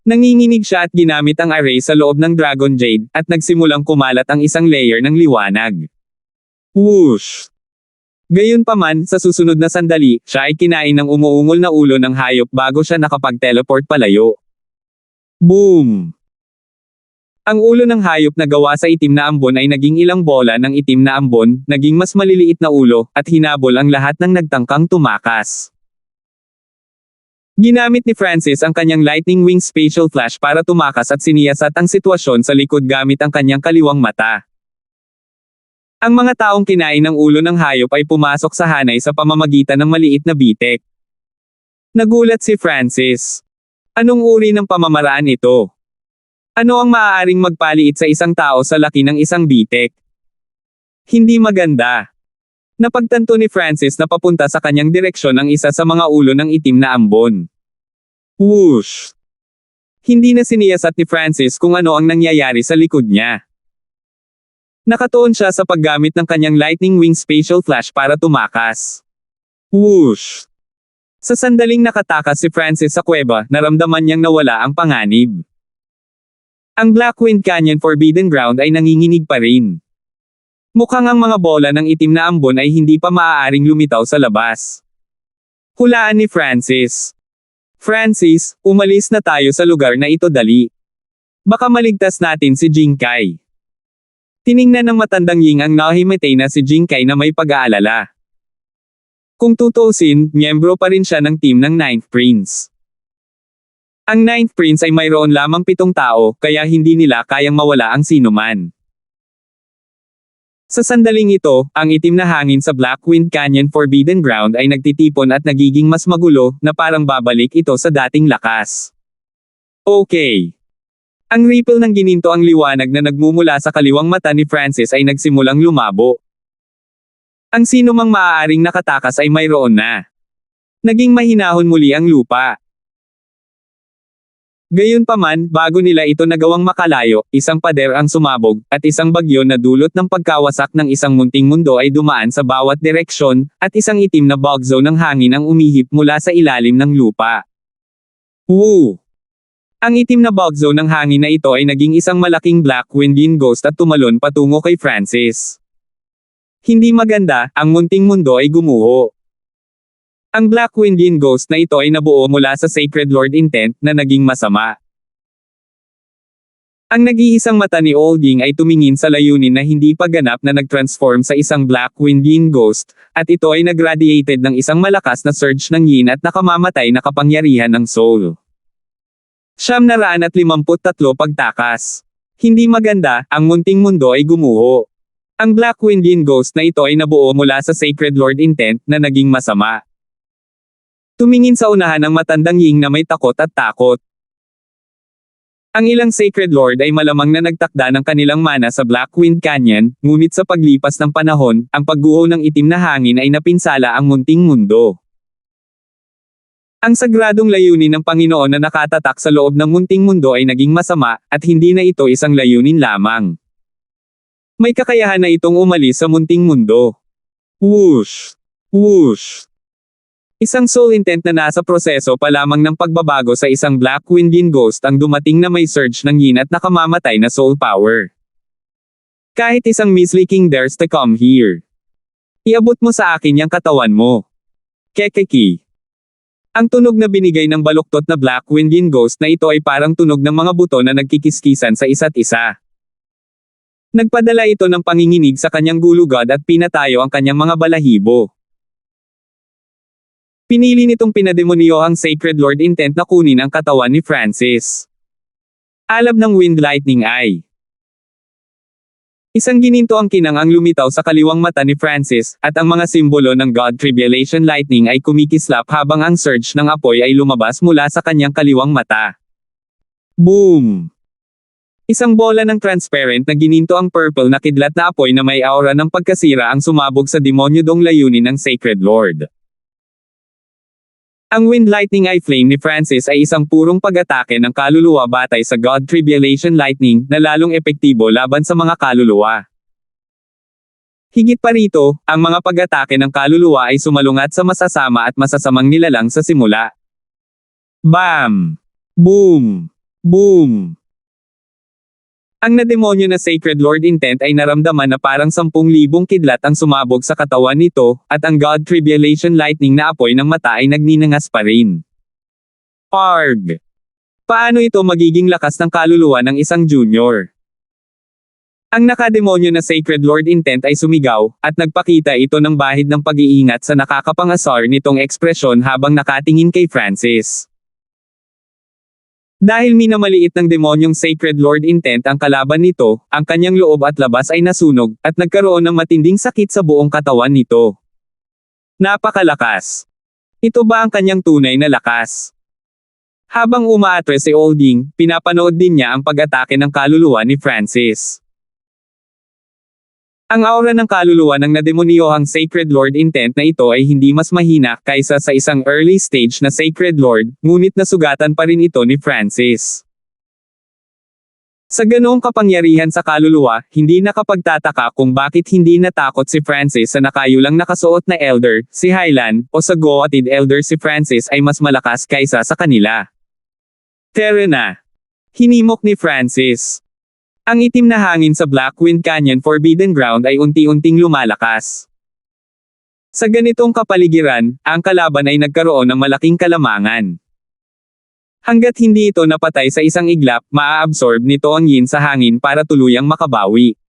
Nanginginig siya at ginamit ang array sa loob ng Dragon Jade, at nagsimulang kumalat ang isang layer ng liwanag. Whoosh! Gayunpaman, sa susunod na sandali, siya ay kinain ng umuungol na ulo ng hayop bago siya nakapag-teleport palayo. Boom! Ang ulo ng hayop na gawa sa itim na ambon ay naging ilang bola ng itim na ambon, naging mas maliliit na ulo, at hinabol ang lahat ng nagtangkang tumakas. Ginamit ni Francis ang kanyang Lightning Wing Spatial Flash para tumakas at siniyasat ang sitwasyon sa likod gamit ang kanyang kaliwang mata. Ang mga taong kinain ng ulo ng hayop ay pumasok sa hanay sa pamamagitan ng maliit na bitek. Nagulat si Francis. Anong uri ng pamamaraan ito? Ano ang maaaring magpaliit sa isang tao sa laki ng isang bitek? Hindi maganda. Napagtanto ni Francis na papunta sa kanyang direksyon ang isa sa mga ulo ng itim na ambon. Whoosh! Hindi na siniyasat ni Francis kung ano ang nangyayari sa likod niya. Nakatuon siya sa paggamit ng kanyang Lightning Wing Spatial Flash para tumakas. Whoosh! Sa sandaling nakatakas si Francis sa kuweba, naramdaman niyang nawala ang panganib. Ang Blackwind Canyon Forbidden Ground ay nanginginig pa rin. Mukhang ang mga bola ng itim na ambon ay hindi pa maaaring lumitaw sa labas. Hulaan ni Francis. Francis, umalis na tayo sa lugar na ito dali. Baka maligtas natin si Jinkai. Tiningnan ng matandang Ying ang nahimatay na si Jinkai na may pag-aalala. Kung tutuusin, miyembro pa rin siya ng team ng Ninth Prince. Ang Ninth Prince ay mayroon lamang 7 tao, kaya hindi nila kayang mawala ang sinuman. Sa sandaling ito, ang itim na hangin sa Blackwind Canyon Forbidden Ground ay nagtitipon at nagiging mas magulo, na parang babalik ito sa dating lakas. Okay. Ang ripple ng gininto ang liwanag na nagmumula sa kaliwang mata ni Francis ay nagsimulang lumabo. Ang sinumang maaaring nakatakas ay mayroon na. Naging mahinahon muli ang lupa. Gayunpaman, bago nila ito nagawang makalayo, isang pader ang sumabog, at isang bagyo na dulot ng pagkawasak ng isang munting mundo ay dumaan sa bawat direksyon, at isang itim na bog zone ng hangin ang umihip mula sa ilalim ng lupa. Woo! Ang itim na bog zone ng hangin na ito ay naging isang malaking black wind ghost at tumalon patungo kay Francis. Hindi maganda, ang munting mundo ay gumuho. Ang Black Wind Ghost na ito ay nabuo mula sa Sacred Lord Intent na naging masama. Ang nag-iisang mata ni Old Ying ay tumingin sa layunin na hindi pa ganap na nag-transform sa isang Black Wind Ghost, at ito ay nag-radiated ng isang malakas na surge ng yin at nakamamatay na kapangyarihan ng soul. 953 pagtakas. Hindi maganda, ang munting mundo ay gumuho. Ang Black Wind Ghost na ito ay nabuo mula sa Sacred Lord Intent na naging masama. Tumingin sa unahan ng matandang Ying na may takot at takot. Ang ilang Sacred Lord ay malamang na nagtakda ng kanilang mana sa Blackwind Canyon, ngunit sa paglipas ng panahon, ang pagguho ng itim na hangin ay napinsala ang munting mundo. Ang sagradong layunin ng Panginoon na nakatatak sa loob ng munting mundo ay naging masama, at hindi na ito isang layunin lamang. May kakayahan na itong umalis sa munting mundo. Whoosh! Whoosh! Isang soul intent na nasa proseso pa lamang ng pagbabago sa isang Black Wind Ghost ang dumating na may surge ng yin at nakamamatay na soul power. Kahit isang Measly King dares to come here. Iabot mo sa akin yung katawan mo. Kekeki. Ang tunog na binigay ng baluktot na Black Wind Ghost na ito ay parang tunog ng mga buto na nagkikiskisan sa isa't isa. Nagpadala ito ng panginginig sa kanyang gulugod at pinatayo ang kanyang mga balahibo. Pinili nitong pinademonyohang Sacred Lord Intent na kunin ang katawan ni Francis. Alab ng Wind Lightning Eye. Isang gininto ang kinang ang lumitaw sa kaliwang mata ni Francis, at ang mga simbolo ng God Tribulation Lightning ay kumikislap habang ang surge ng apoy ay lumabas mula sa kanyang kaliwang mata. Boom! Isang bola ng transparent na gininto ang purple na kidlat na apoy na may aura ng pagkasira ang sumabog sa demonyodong layunin ng Sacred Lord. Ang Wind Lightning Eye Flame ni Francis ay isang purong pag-atake ng kaluluwa batay sa God Tribulation Lightning na lalong epektibo laban sa mga kaluluwa. Higit pa rito, ang mga pag-atake ng kaluluwa ay sumalungat sa masasama at masasamang nilalang sa simula. Bam! Boom! Boom! Ang nademonyo na Sacred Lord Intent ay naramdaman na parang 10,000 kidlat ang sumabog sa katawan nito, at ang God Tribulation Lightning na apoy ng mata ay nagninangas pa rin. Arg! Paano ito magiging lakas ng kaluluwa ng isang junior? Ang nakademonyo na Sacred Lord Intent ay sumigaw, at nagpakita ito ng bahid ng pag-iingat sa nakakapangasar nitong ekspresyon habang nakatingin kay Francis. Dahil minamaliit ng demonyong Sacred Lord Intent ang kalaban nito, ang kanyang loob at labas ay nasunog, at nagkaroon ng matinding sakit sa buong katawan nito. Napakalakas! Ito ba ang kanyang tunay na lakas? Habang umaatre si Olding, pinapanood din niya ang pag-atake ng kaluluwa ni Francis. Ang aura ng kaluluwa ng nademonyohang Sacred Lord Intent na ito ay hindi mas mahina kaysa sa isang early stage na Sacred Lord, ngunit nasugatan pa rin ito ni Francis. Sa ganoong kapangyarihan sa kaluluwa, hindi nakapagtataka kung bakit hindi natakot si Francis sa nakayulang nakasuot na elder, si Highland, o sa goatid elder si Francis ay mas malakas kaysa sa kanila. Tara na! Hinimok ni Francis. Ang itim na hangin sa Blackwind Canyon Forbidden Ground ay unti-unting lumalakas. Sa ganitong kapaligiran, ang kalaban ay nagkaroon ng malaking kalamangan. Hanggat hindi ito napatay sa isang iglap, maa-absorb nito ang yin sa hangin para tuluyang makabawi.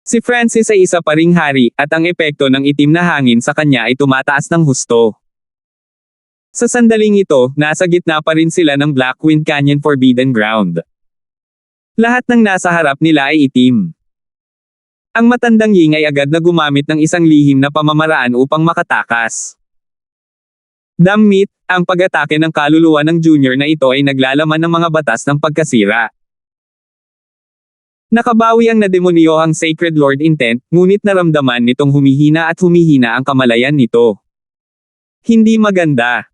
Si Francis ay isa pa ring hari, at ang epekto ng itim na hangin sa kanya ay tumataas ng husto. Sa sandaling ito, nasa gitna pa rin sila ng Blackwind Canyon Forbidden Ground. Lahat ng nasa harap nila ay itim. Ang matandang Ying ay agad na gumamit ng isang lihim na pamamaraan upang makatakas. Damit, ang pag-atake ng kaluluwa ng junior na ito ay naglalaman ng mga batas ng pagkasira. Nakabawi ang nademonyohang Sacred Lord Intent, ngunit naramdaman nitong humihina ang kamalayan nito. Hindi maganda.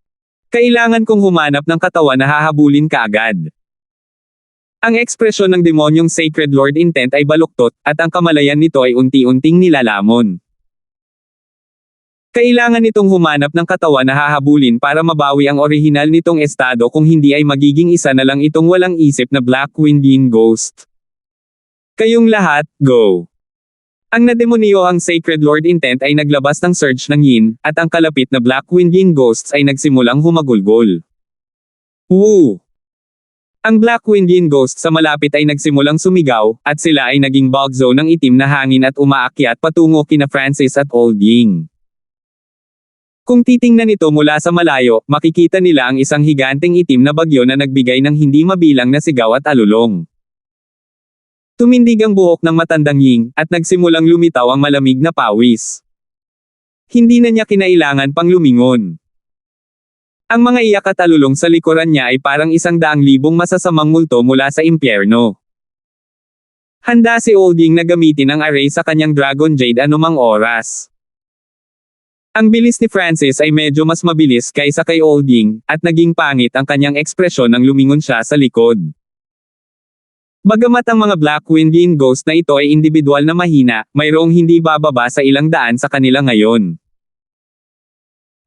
Kailangan kong humanap ng katawan na hahabulin kaagad. Ang ekspresyon ng demonyong Sacred Lord Intent ay baluktot, at ang kamalayan nito ay unti-unting nilalamon. Kailangan nitong humanap ng katawan na hahabulin para mabawi ang orihinal nitong estado, kung hindi ay magiging isa na lang itong walang isip na Blackwind Yin Ghost. Kayong lahat, go! Ang nademonyohang Sacred Lord Intent ay naglabas ng surge ng Yin, at ang kalapit na Blackwind Yin Ghosts ay nagsimulang humagulgol. Woo! Ang Blackwind Yin Ghost sa malapit ay nagsimulang sumigaw, at sila ay naging bog zone ng itim na hangin at umaakyat patungo kina Francis at Olding. Kung titingnan ito mula sa malayo, makikita nila ang isang higanteng itim na bagyo na nagbigay ng hindi mabilang na sigaw at alulong. Tumindig ang buhok ng matandang Ying, at nagsimulang lumitaw ang malamig na pawis. Hindi na niya kinailangan pang lumingon. Ang mga iyak at alulong sa likuran niya ay parang 100,000 masasamang multo mula sa impyerno. Handa si Olding na gamitin ang array sa kanyang Dragon Jade anumang oras. Ang bilis ni Francis ay medyo mas mabilis kaysa kay Olding, at naging pangit ang kanyang ekspresyon nang lumingon siya sa likod. Bagamat ang mga Blackwind Yin Ghost na ito ay individual na mahina, mayroong hindi bababa sa 100 sa kanila ngayon.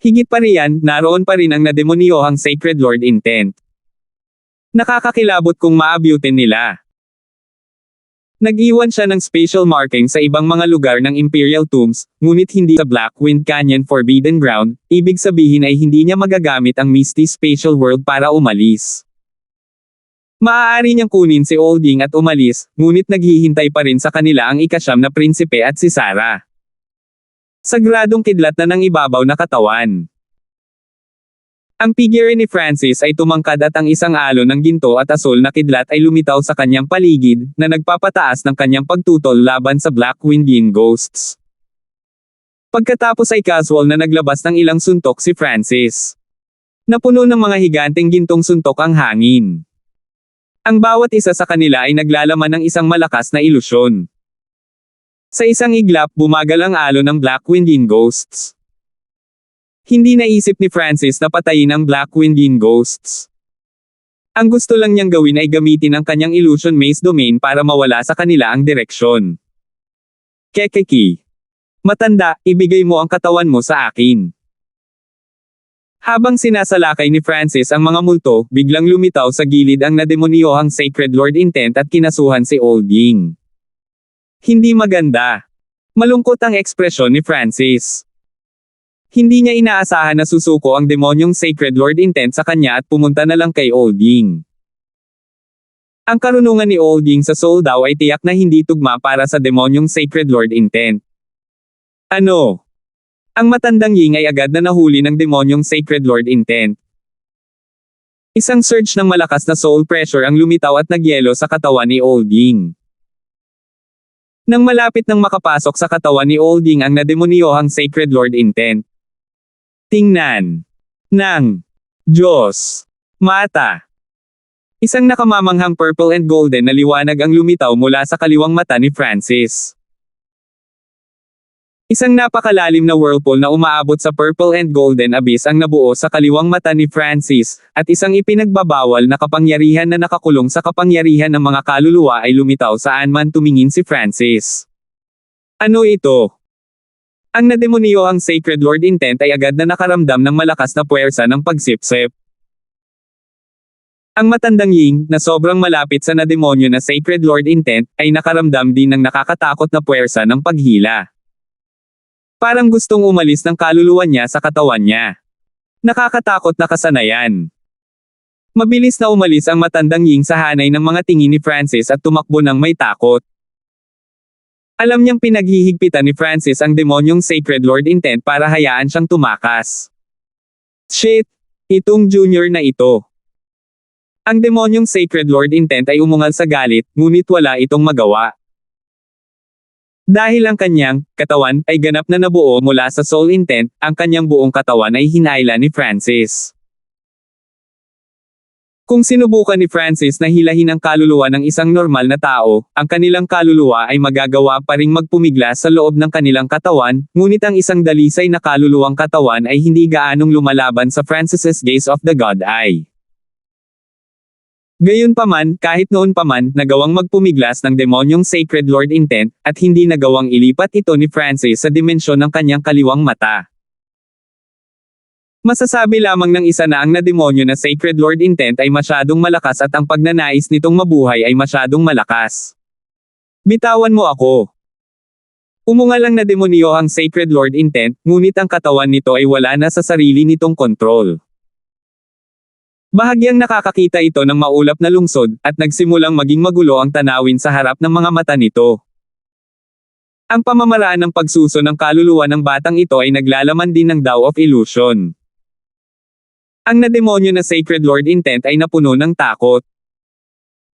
Higit pa riyan, naroon pa rin ang nademonyohang Sacred Lord Intent. Nakakakilabot kung maabutin nila. Nag-iwan siya ng spatial marking sa ibang mga lugar ng Imperial Tombs, ngunit hindi sa Blackwind Canyon Forbidden Ground, ibig sabihin ay hindi niya magagamit ang Misty Spatial World para umalis. Maaari niyang kunin si Olding at umalis, ngunit naghihintay pa rin sa kanila ang ika-9 na prinsipe at si Sarah. Sagradong kidlat na ng ibabaw na katawan. Ang figure ni Francis ay tumangkad at ang isang alon ng ginto at asul na kidlat ay lumitaw sa kanyang paligid, na nagpapataas ng kanyang pagtutol laban sa Blackwind Yin Ghosts. Pagkatapos ay casual na naglabas ng ilang suntok si Francis. Napuno ng mga higanteng gintong suntok ang hangin. Ang bawat isa sa kanila ay naglalaman ng isang malakas na ilusyon. Sa isang iglap, bumagal ang alon ng Blackwind Yin Ghosts. Hindi naisip ni Francis na patayin ang Blackwind Yin Ghosts. Ang gusto lang niyang gawin ay gamitin ang kanyang Illusion Maze Domain para mawala sa kanila ang direksyon. Kekeki. Matanda, ibigay mo ang katawan mo sa akin. Habang sinasalakay ni Francis ang mga multo, biglang lumitaw sa gilid ang nademonyohang Sacred Lord Intent at kinasuhan si Old Ying. Hindi maganda. Malungkot ang ekspresyon ni Francis. Hindi niya inaasahan na susuko ang demonyong Sacred Lord Intent sa kanya at pumunta na lang kay Old Ying. Ang karunungan ni Old Ying sa soul daw ay tiyak na hindi tugma para sa demonyong Sacred Lord Intent. Ano? Ang matandang Ying ay agad na nahuli ng demonyong Sacred Lord Intent. Isang surge ng malakas na soul pressure ang lumitaw at nagyelo sa katawan ni Old Ying. Nang malapit nang makapasok sa katawan ni Old Ying ang nademonyohang Sacred Lord Intent. Tingnan ng Diyos mata. Isang nakamamanghang purple and golden na liwanag ang lumitaw mula sa kaliwang mata ni Francis. Isang napakalalim na whirlpool na umaabot sa purple and golden abyss ang nabuo sa kaliwang mata ni Francis, at isang ipinagbabawal na kapangyarihan na nakakulong sa kapangyarihan ng mga kaluluwa ay lumitaw saan man tumingin si Francis. Ano ito? Ang nademonyohang Sacred Lord Intent ay agad na nakaramdam ng malakas na puwersa ng pagsipsip. Ang matandang Ying, na sobrang malapit sa nademonyo na Sacred Lord Intent, ay nakaramdam din ng nakakatakot na puwersa ng paghila. Parang gustong umalis ng kaluluwa niya sa katawan niya. Nakakatakot na kasanayan. Mabilis na umalis ang matandang Ying sa hanay ng mga tingin ni Francis at tumakbo ng may takot. Alam niyang pinaghihigpitan ni Francis ang demonyong Sacred Lord Intent para hayaan siyang tumakas. Shit! Itong junior na ito. Ang demonyong Sacred Lord Intent ay umungal sa galit, ngunit wala itong magawa. Dahil ang kanyang katawan ay ganap na nabuo mula sa Soul Intent, ang kanyang buong katawan ay hinayla ni Francis. Kung sinubukan ni Francis na hilahin ang kaluluwa ng isang normal na tao, ang kanilang kaluluwa ay magagawa pa ring magpumiglas sa loob ng kanilang katawan, ngunit ang isang dalisay na kaluluwang katawan ay hindi gaanong lumalaban sa Francis's gaze of the God Eye. Gayunpaman, kahit noon pa man, nagawang magpumiglas ng demonyong Sacred Lord Intent, at hindi nagawang ilipat ito ni Francis sa dimensyon ng kanyang kaliwang mata. Masasabi lamang ng isa na ang nademonyo na Sacred Lord Intent ay masyadong malakas at ang pagnanais nitong mabuhay ay masyadong malakas. Bitawan mo ako. Umungal ang nademonyo ang Sacred Lord Intent, ngunit ang katawan nito ay wala na sa sarili nitong kontrol. Bahagyang nakakakita ito ng maulap na lungsod, at nagsimulang maging magulo ang tanawin sa harap ng mga mata nito. Ang pamamaraan ng pagsuso ng kaluluwa ng batang ito ay naglalaman din ng Tao of Illusion. Ang nademonyo na Sacred Lord Intent ay napuno ng takot.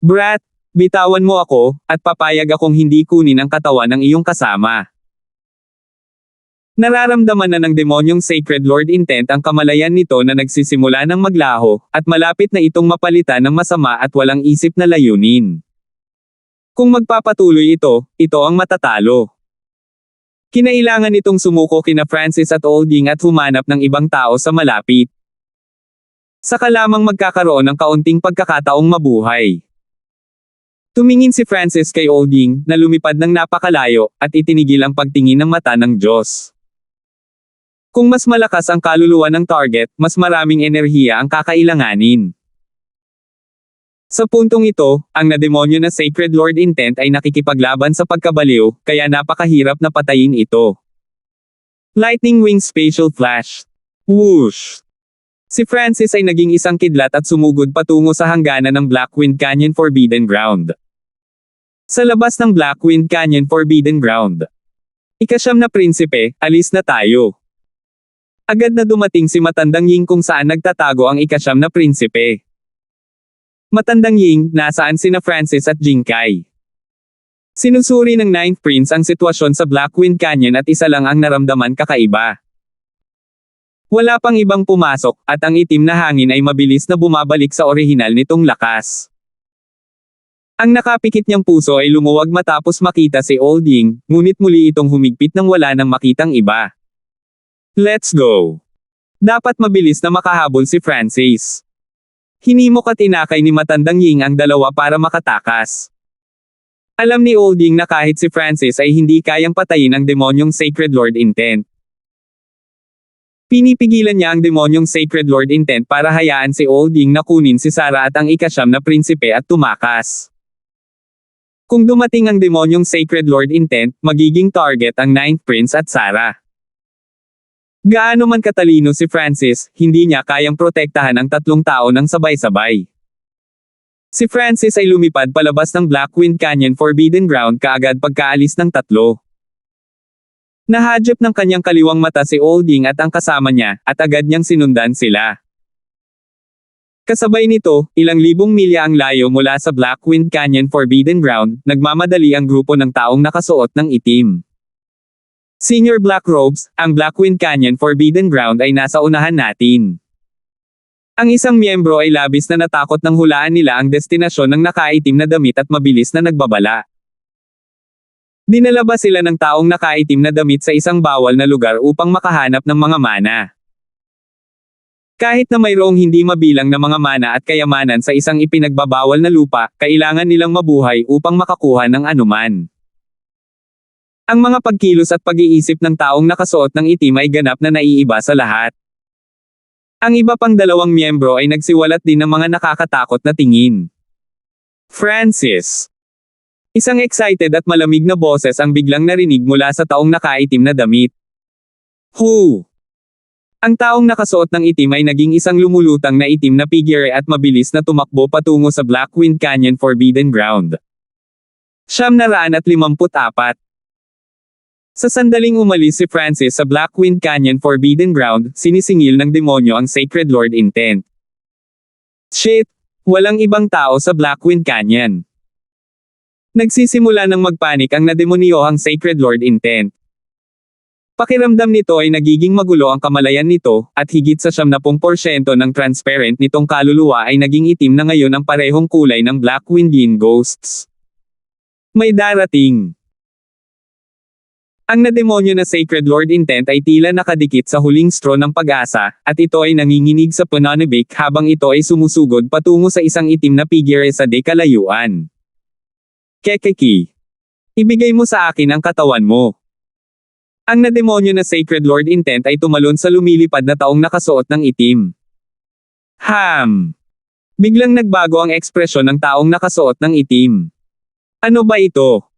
Brat, bitawan mo ako, at papayag akong hindi kunin ang katawan ng iyong kasama. Nararamdaman na ng demonyong Sacred Lord Intent ang kamalayan nito na nagsisimula ng maglaho, at malapit na itong mapalitan ng masama at walang isip na layunin. Kung magpapatuloy ito ang matatalo. Kinailangan itong sumuko kina Francis at Old Ying at humanap ng ibang tao sa malapit. Saka lamang magkakaroon ng kaunting pagkakataong mabuhay. Tumingin si Francis kay Old Ying, na lumipad ng napakalayo, at itinigil ang pagtingin ng mata ng Diyos. Kung mas malakas ang kaluluwa ng target, mas maraming enerhiya ang kakailanganin. Sa puntong ito, ang nademonyo na Sacred Lord Intent ay nakikipaglaban sa pagkabaliw, kaya napakahirap na patayin ito. Lightning Wing Spatial Flash. Whoosh! Si Francis ay naging isang kidlat at sumugod patungo sa hangganan ng Blackwind Canyon Forbidden Ground. Sa labas ng Blackwind Canyon Forbidden Ground. Ika-9 na prinsipe, alis na tayo. Agad na dumating si Matandang Ying kung saan nagtatago ang ika-9 na prinsipe. Matandang Ying, nasaan sina Francis at Jinkai? Sinusuri ng 9th Prince ang sitwasyon sa Blackwind Canyon at isa lang ang naramdaman kakaiba. Wala pang ibang pumasok, at ang itim na hangin ay mabilis na bumabalik sa orihinal nitong lakas. Ang nakapikit niyang puso ay lumuwag matapos makita si Old Ying, ngunit muli itong humigpit nang wala nang makitang iba. Let's go! Dapat mabilis na makahabol si Francis. Hinimok at inakay ni Matandang Ying ang dalawa para makatakas. Alam ni Old Ying na kahit si Francis ay hindi kayang patayin ang demonyong Sacred Lord Intent. Pinipigilan niya ang demonyong Sacred Lord Intent para hayaan si Old Ying na kunin si Sarah at ang ika-9 na prinsipe at tumakas. Kung dumating ang demonyong Sacred Lord Intent, magiging target ang 9th Prince at Sarah. Gaano man katalino si Francis, hindi niya kayang protektahan ang 3 tao ng sabay-sabay. Si Francis ay lumipad palabas ng Blackwind Canyon Forbidden Ground kaagad pagkaalis ng 3. Nahadjap ng kanyang kaliwang mata si Old Ying at ang kasama niya, at agad niyang sinundan sila. Kasabay nito, ilang libong milya ang layo mula sa Blackwind Canyon Forbidden Ground, nagmamadali ang grupo ng taong nakasuot ng itim. Senior Black Robes, ang Blackwind Canyon Forbidden Ground ay nasa unahan natin. Ang isang miyembro ay labis na natakot nang hulaan nila ang destinasyon ng nakaitim na damit at mabilis na nagbabala. Dinala ba sila ng taong nakaitim na damit sa isang bawal na lugar upang makahanap ng mga mana? Kahit na mayroong hindi mabilang na mga mana at kayamanan sa isang ipinagbabawal na lupa, kailangan nilang mabuhay upang makakuha ng anuman. Ang mga pagkilos at pag-iisip ng taong nakasuot ng itim ay ganap na naiiba sa lahat. Ang iba pang 2 miyembro ay nagsiwalat din ng mga nakakatakot na tingin. Francis. Isang excited at malamig na boses ang biglang narinig mula sa taong nakaitim na damit. Who? Ang taong nakasuot ng itim ay naging isang lumulutang na itim na figure at mabilis na tumakbo patungo sa Blackwind Canyon Forbidden Ground. 954. Sa sandaling umalis si Francis sa Blackwind Canyon Forbidden Ground, sinisingil ng demonyo ang Sacred Lord Intent. Shit! Walang ibang tao sa Blackwind Canyon. Nagsisimula ng magpanik ang nademonyohang Sacred Lord Intent. Pakiramdam nito ay nagiging magulo ang kamalayan nito, at higit sa 70% ng transparent nitong kaluluwa ay naging itim na ngayon ang parehong kulay ng Blackwind Yin Ghosts. May darating. Ang nademonyo na Sacred Lord Intent ay tila nakadikit sa huling straw ng pag-asa, at ito ay nanginginig sa pananabik habang ito ay sumusugod patungo sa isang itim na figure sa kalayuan. Kekeki. Ibigay mo sa akin ang katawan mo. Ang nademonyo na Sacred Lord Intent ay tumalon sa lumilipad na taong nakasuot ng itim. Biglang nagbago ang ekspresyon ng taong nakasuot ng itim. Ano ba ito?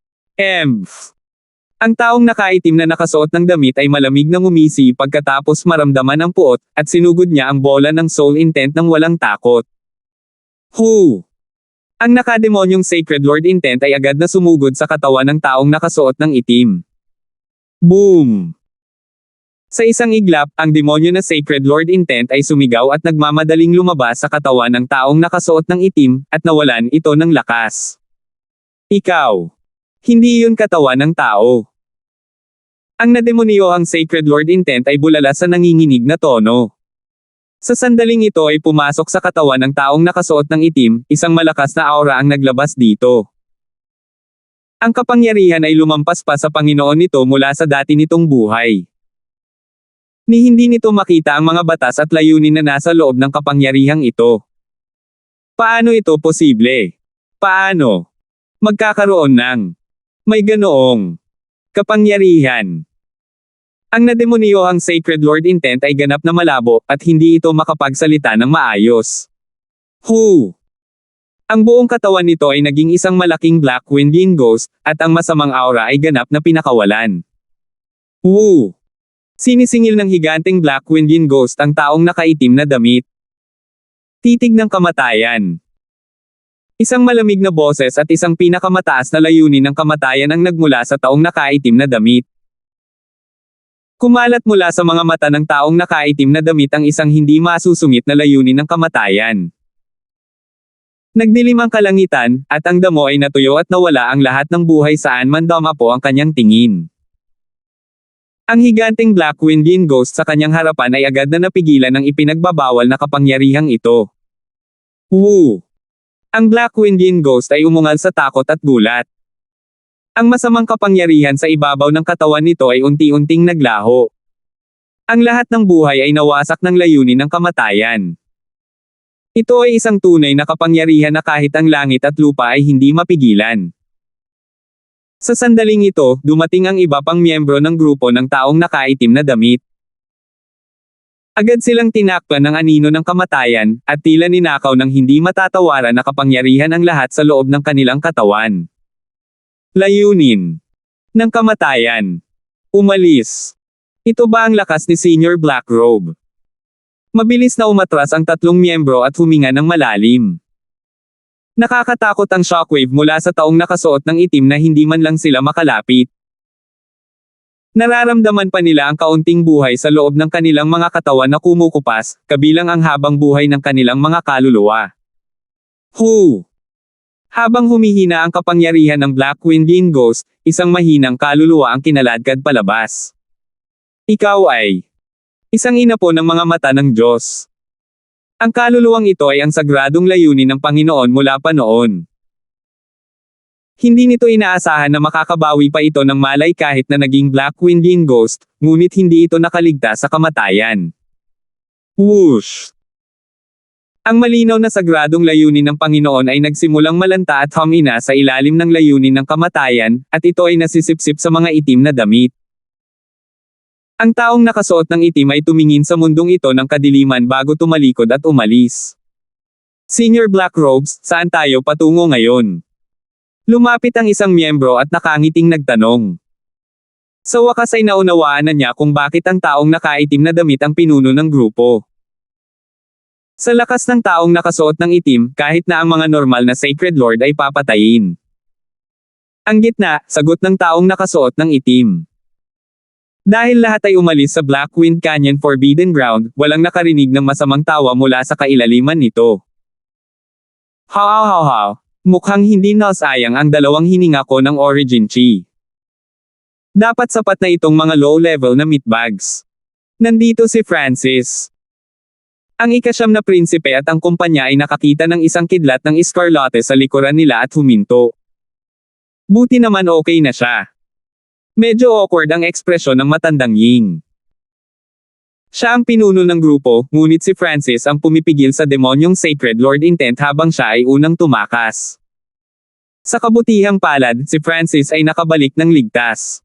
Ang taong nakaitim na nakasuot ng damit ay malamig na ngumisi pagkatapos maramdaman ang puot, at sinugod niya ang bola ng Soul Intent ng walang takot. Who? Ang nakademonyong Sacred Lord Intent ay agad na sumugod sa katawan ng taong nakasuot ng itim. Boom! Sa isang iglap, ang demonyo na Sacred Lord Intent ay sumigaw at nagmamadaling lumabas sa katawan ng taong nakasuot ng itim, at nawalan ito ng lakas. Ikaw. Hindi yun katawan ng tao. Ang nademonyohang Sacred Lord Intent ay bulala sa nanginginig na tono. Sa sandaling ito ay pumasok sa katawan ng taong nakasuot ng itim, isang malakas na aura ang naglabas dito. Ang kapangyarihan ay lumampas pa sa Panginoon nito mula sa dati nitong buhay. Ni hindi nito makita ang mga batas at layunin na nasa loob ng kapangyarihang ito. Paano ito posible? Paano magkakaroon ng may ganoong kapangyarihan? Ang nademonyohang Sacred Lord Intent ay ganap na malabo, at hindi ito makapagsalita ng maayos. Who? Ang buong katawan nito ay naging isang malaking Blackwind Yin Ghost, at ang masamang aura ay ganap na pinakawalan. Woo! Sinisingil ng higanteng Blackwind Yin Ghost ang taong nakaitim na damit. Titig ng kamatayan. Isang malamig na boses at isang pinakamataas na layunin ng kamatayan ang nagmula sa taong nakaitim na damit. Kumalat mula sa mga mata ng taong nakaitim na damit ang isang hindi masusungit na layunin ng kamatayan. Nagdilim ang kalangitan, at ang damo ay natuyo at nawala ang lahat ng buhay saan man dumapo ang kanyang tingin. Ang higanteng Blackwind Yin Ghost sa kanyang harapan ay agad na napigilan ng ipinagbabawal na kapangyarihang ito. Woo! Ang Blackwind Yin Ghost ay umungal sa takot at gulat. Ang masamang kapangyarihan sa ibabaw ng katawan nito ay unti-unting naglaho. Ang lahat ng buhay ay nawasak ng layunin ng kamatayan. Ito ay isang tunay na kapangyarihan na kahit ang langit at lupa ay hindi mapigilan. Sa sandaling ito, dumating ang iba pang miyembro ng grupo ng taong nakaitim na damit. Agad silang tinakpan ng anino ng kamatayan, at tila ninakaw ng hindi matatawaran na kapangyarihan ang lahat sa loob ng kanilang katawan. Layunin ng kamatayan. Umalis. Ito ba ang lakas ni Senior Blackrobe? Mabilis na umatras ang tatlong miyembro at huminga ng malalim. Nakakatakot ang shockwave mula sa taong nakasuot ng itim na hindi man lang sila makalapit. Nararamdaman pa nila ang kaunting buhay sa loob ng kanilang mga katawan na kumukupas, kabilang ang habang buhay ng kanilang mga kaluluwa. Hu! Habang humihina ang kapangyarihan ng Black Wind Ghost, isang mahinang kaluluwa ang kinaladkad palabas. Ikaw ay isang inapo ng mga mata ng Diyos. Ang kaluluwang ito ay ang sagradong layunin ng Panginoon mula pa noon. Hindi nito inaasahan na makakabawi pa ito ng malay kahit na naging Black Wind Ghost, ngunit hindi ito nakaligtas sa kamatayan. Whoosh! Ang malinaw na sagradong layunin ng Panginoon ay nagsimulang malanta at humina sa ilalim ng layunin ng kamatayan, at ito ay nasisipsip sa mga itim na damit. Ang taong nakasuot ng itim ay tumingin sa mundong ito ng kadiliman bago tumalikod at umalis. Senior Black Robes, saan tayo patungo ngayon? Lumapit ang isang miyembro at nakangiting nagtanong. Sa wakas ay naunawaan na niya kung bakit ang taong nakaitim na damit ang pinuno ng grupo. Sa lakas ng taong nakasuot ng itim, kahit na ang mga normal na Sacred Lord ay papatayin. Ang gitna, sagot ng taong nakasuot ng itim. Dahil lahat ay umalis sa Black Wind Canyon Forbidden Ground, walang nakarinig ng masamang tawa mula sa kailaliman nito. Haw. Mukhang hindi nasayang ang dalawang hininga ko ng Origin Chi. Dapat sapat na itong mga low-level na meatbags. Nandito si Francis. Ang ika-9 na prinsipe at ang kumpanya ay nakakita ng isang kidlat ng Escarlate sa likuran nila at huminto. Buti naman okay na siya. Medyo awkward ang ekspresyon ng matandang Ying. Siya ang pinuno ng grupo, ngunit si Francis ang pumipigil sa demonyong Sacred Lord Intent habang siya ay unang tumakas. Sa kabutihang palad, si Francis ay nakabalik ng ligtas.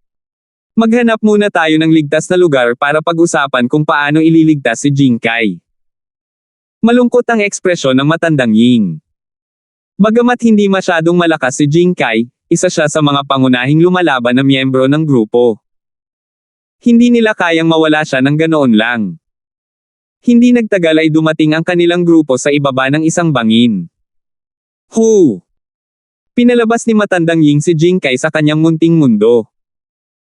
Maghanap muna tayo ng ligtas na lugar para pag-usapan kung paano ililigtas si Jinkai. Malungkot ang ekspresyon ng matandang Ying. Bagamat hindi masyadong malakas si Jinkai, isa siya sa mga pangunahing lumalaban na miyembro ng grupo. Hindi nila kayang mawala siya ng ganoon lang. Hindi nagtagal ay dumating ang kanilang grupo sa ibaba ng isang bangin. Hu! Pinalabas ni matandang Ying si Jinkai sa kanyang munting mundo.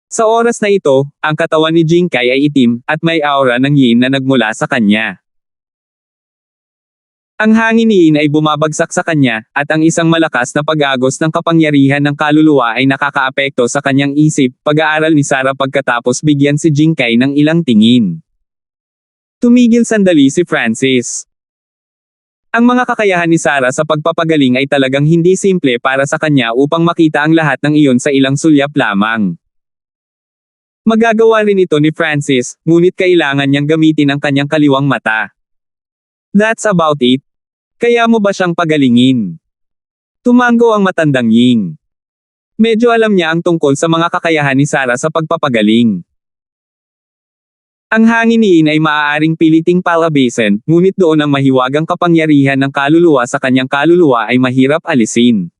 Sa oras na ito, ang katawan ni Jinkai ay itim, at may aura ng yin na nagmula sa kanya. Ang hangin ni Yin ay bumabagsak sa kanya, at ang isang malakas na pag-agos ng kapangyarihan ng kaluluwa ay nakakaapekto sa kanyang isip. Pag-aaral ni Sarah pagkatapos bigyan si Jinkai ng ilang tingin. Tumigil sandali si Francis. Ang mga kakayahan ni Sarah sa pagpapagaling ay talagang hindi simple para sa kanya upang makita ang lahat ng iyon sa ilang sulyap lamang. Magagawa rin ito ni Francis, ngunit kailangan niyang gamitin ang kanyang kaliwang mata. That's about it. Kaya mo ba siyang pagalingin? Tumango ang matandang Ying. Medyo alam niya ang tungkol sa mga kakayahan ni Sarah sa pagpapagaling. Ang hangin ni Yin ay maaaring piliting palabasin, ngunit doon ang mahiwagang kapangyarihan ng kaluluwa sa kanyang kaluluwa ay mahirap alisin.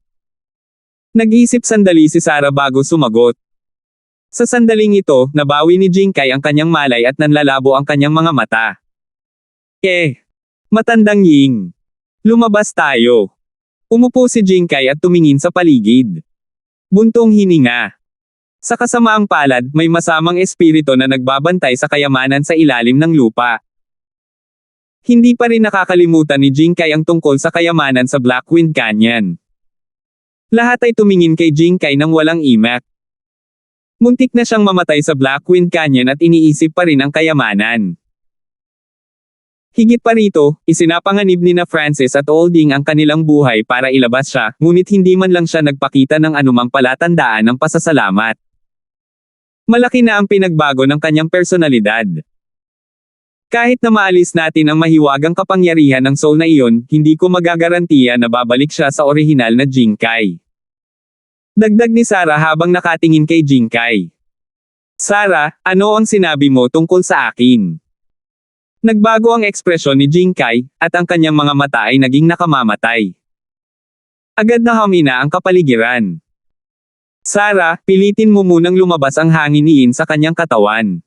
Nag-isip sandali si Sarah bago sumagot. Sa sandaling ito, nabawi ni Jinkai ang kanyang malay at nanlalabo ang kanyang mga mata. Matandang Ying. Lumabas tayo. Umupo si Jinkai at tumingin sa paligid. Buntong hininga. Sa kasamaang palad, may masamang espiritu na nagbabantay sa kayamanan sa ilalim ng lupa. Hindi pa rin nakakalimutan ni Jinkai ang tungkol sa kayamanan sa Black Wind Canyon. Lahat ay tumingin kay Jinkai nang walang imak. Muntik na siyang mamatay sa Black Wind Canyon at iniisip pa rin ang kayamanan. Higit pa rito, isinapanganib ni na Francis at Olding ang kanilang buhay para ilabas siya, ngunit hindi man lang siya nagpakita ng anumang palatandaan ng pasasalamat. Malaki na ang pinagbago ng kanyang personalidad. Kahit na maalis natin ang mahiwagang kapangyarihan ng soul na iyon, hindi ko magagarantiya na babalik siya sa orihinal na Jinkai. Dagdag ni Sarah habang nakatingin kay Jinkai. Sarah, ano ang sinabi mo tungkol sa akin? Nagbago ang ekspresyon ni Jinkai, at ang kanyang mga mata ay naging nakamamatay. Agad na humina ang kapaligiran. Sarah, pilitin mo munang lumabas ang hangin ni Yin sa kanyang katawan.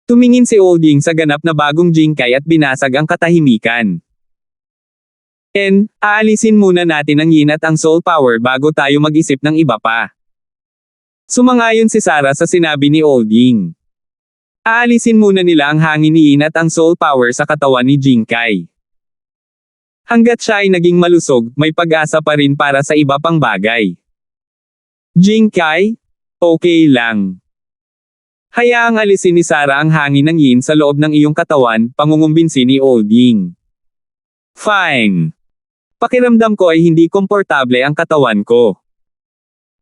Tumingin si Olding sa ganap na bagong Jinkai at binasag ang katahimikan. Aalisin muna natin ang Yin at ang Soul Power bago tayo mag-isip ng iba pa. Sumangayon si Sarah sa sinabi ni Olding. Aalisin muna nila ang hangin ni Yin at ang Soul Power sa katawan ni Jinkai. Hanggat siya ay naging malusog, may pag-asa pa rin para sa iba pang bagay. Jinkai? Okay lang. Hayaang alisin ni Sarah ang hangin ng Yin sa loob ng iyong katawan, pangungumbinsi ni Olding. Fine. Pakiramdam ko ay hindi komportable ang katawan ko.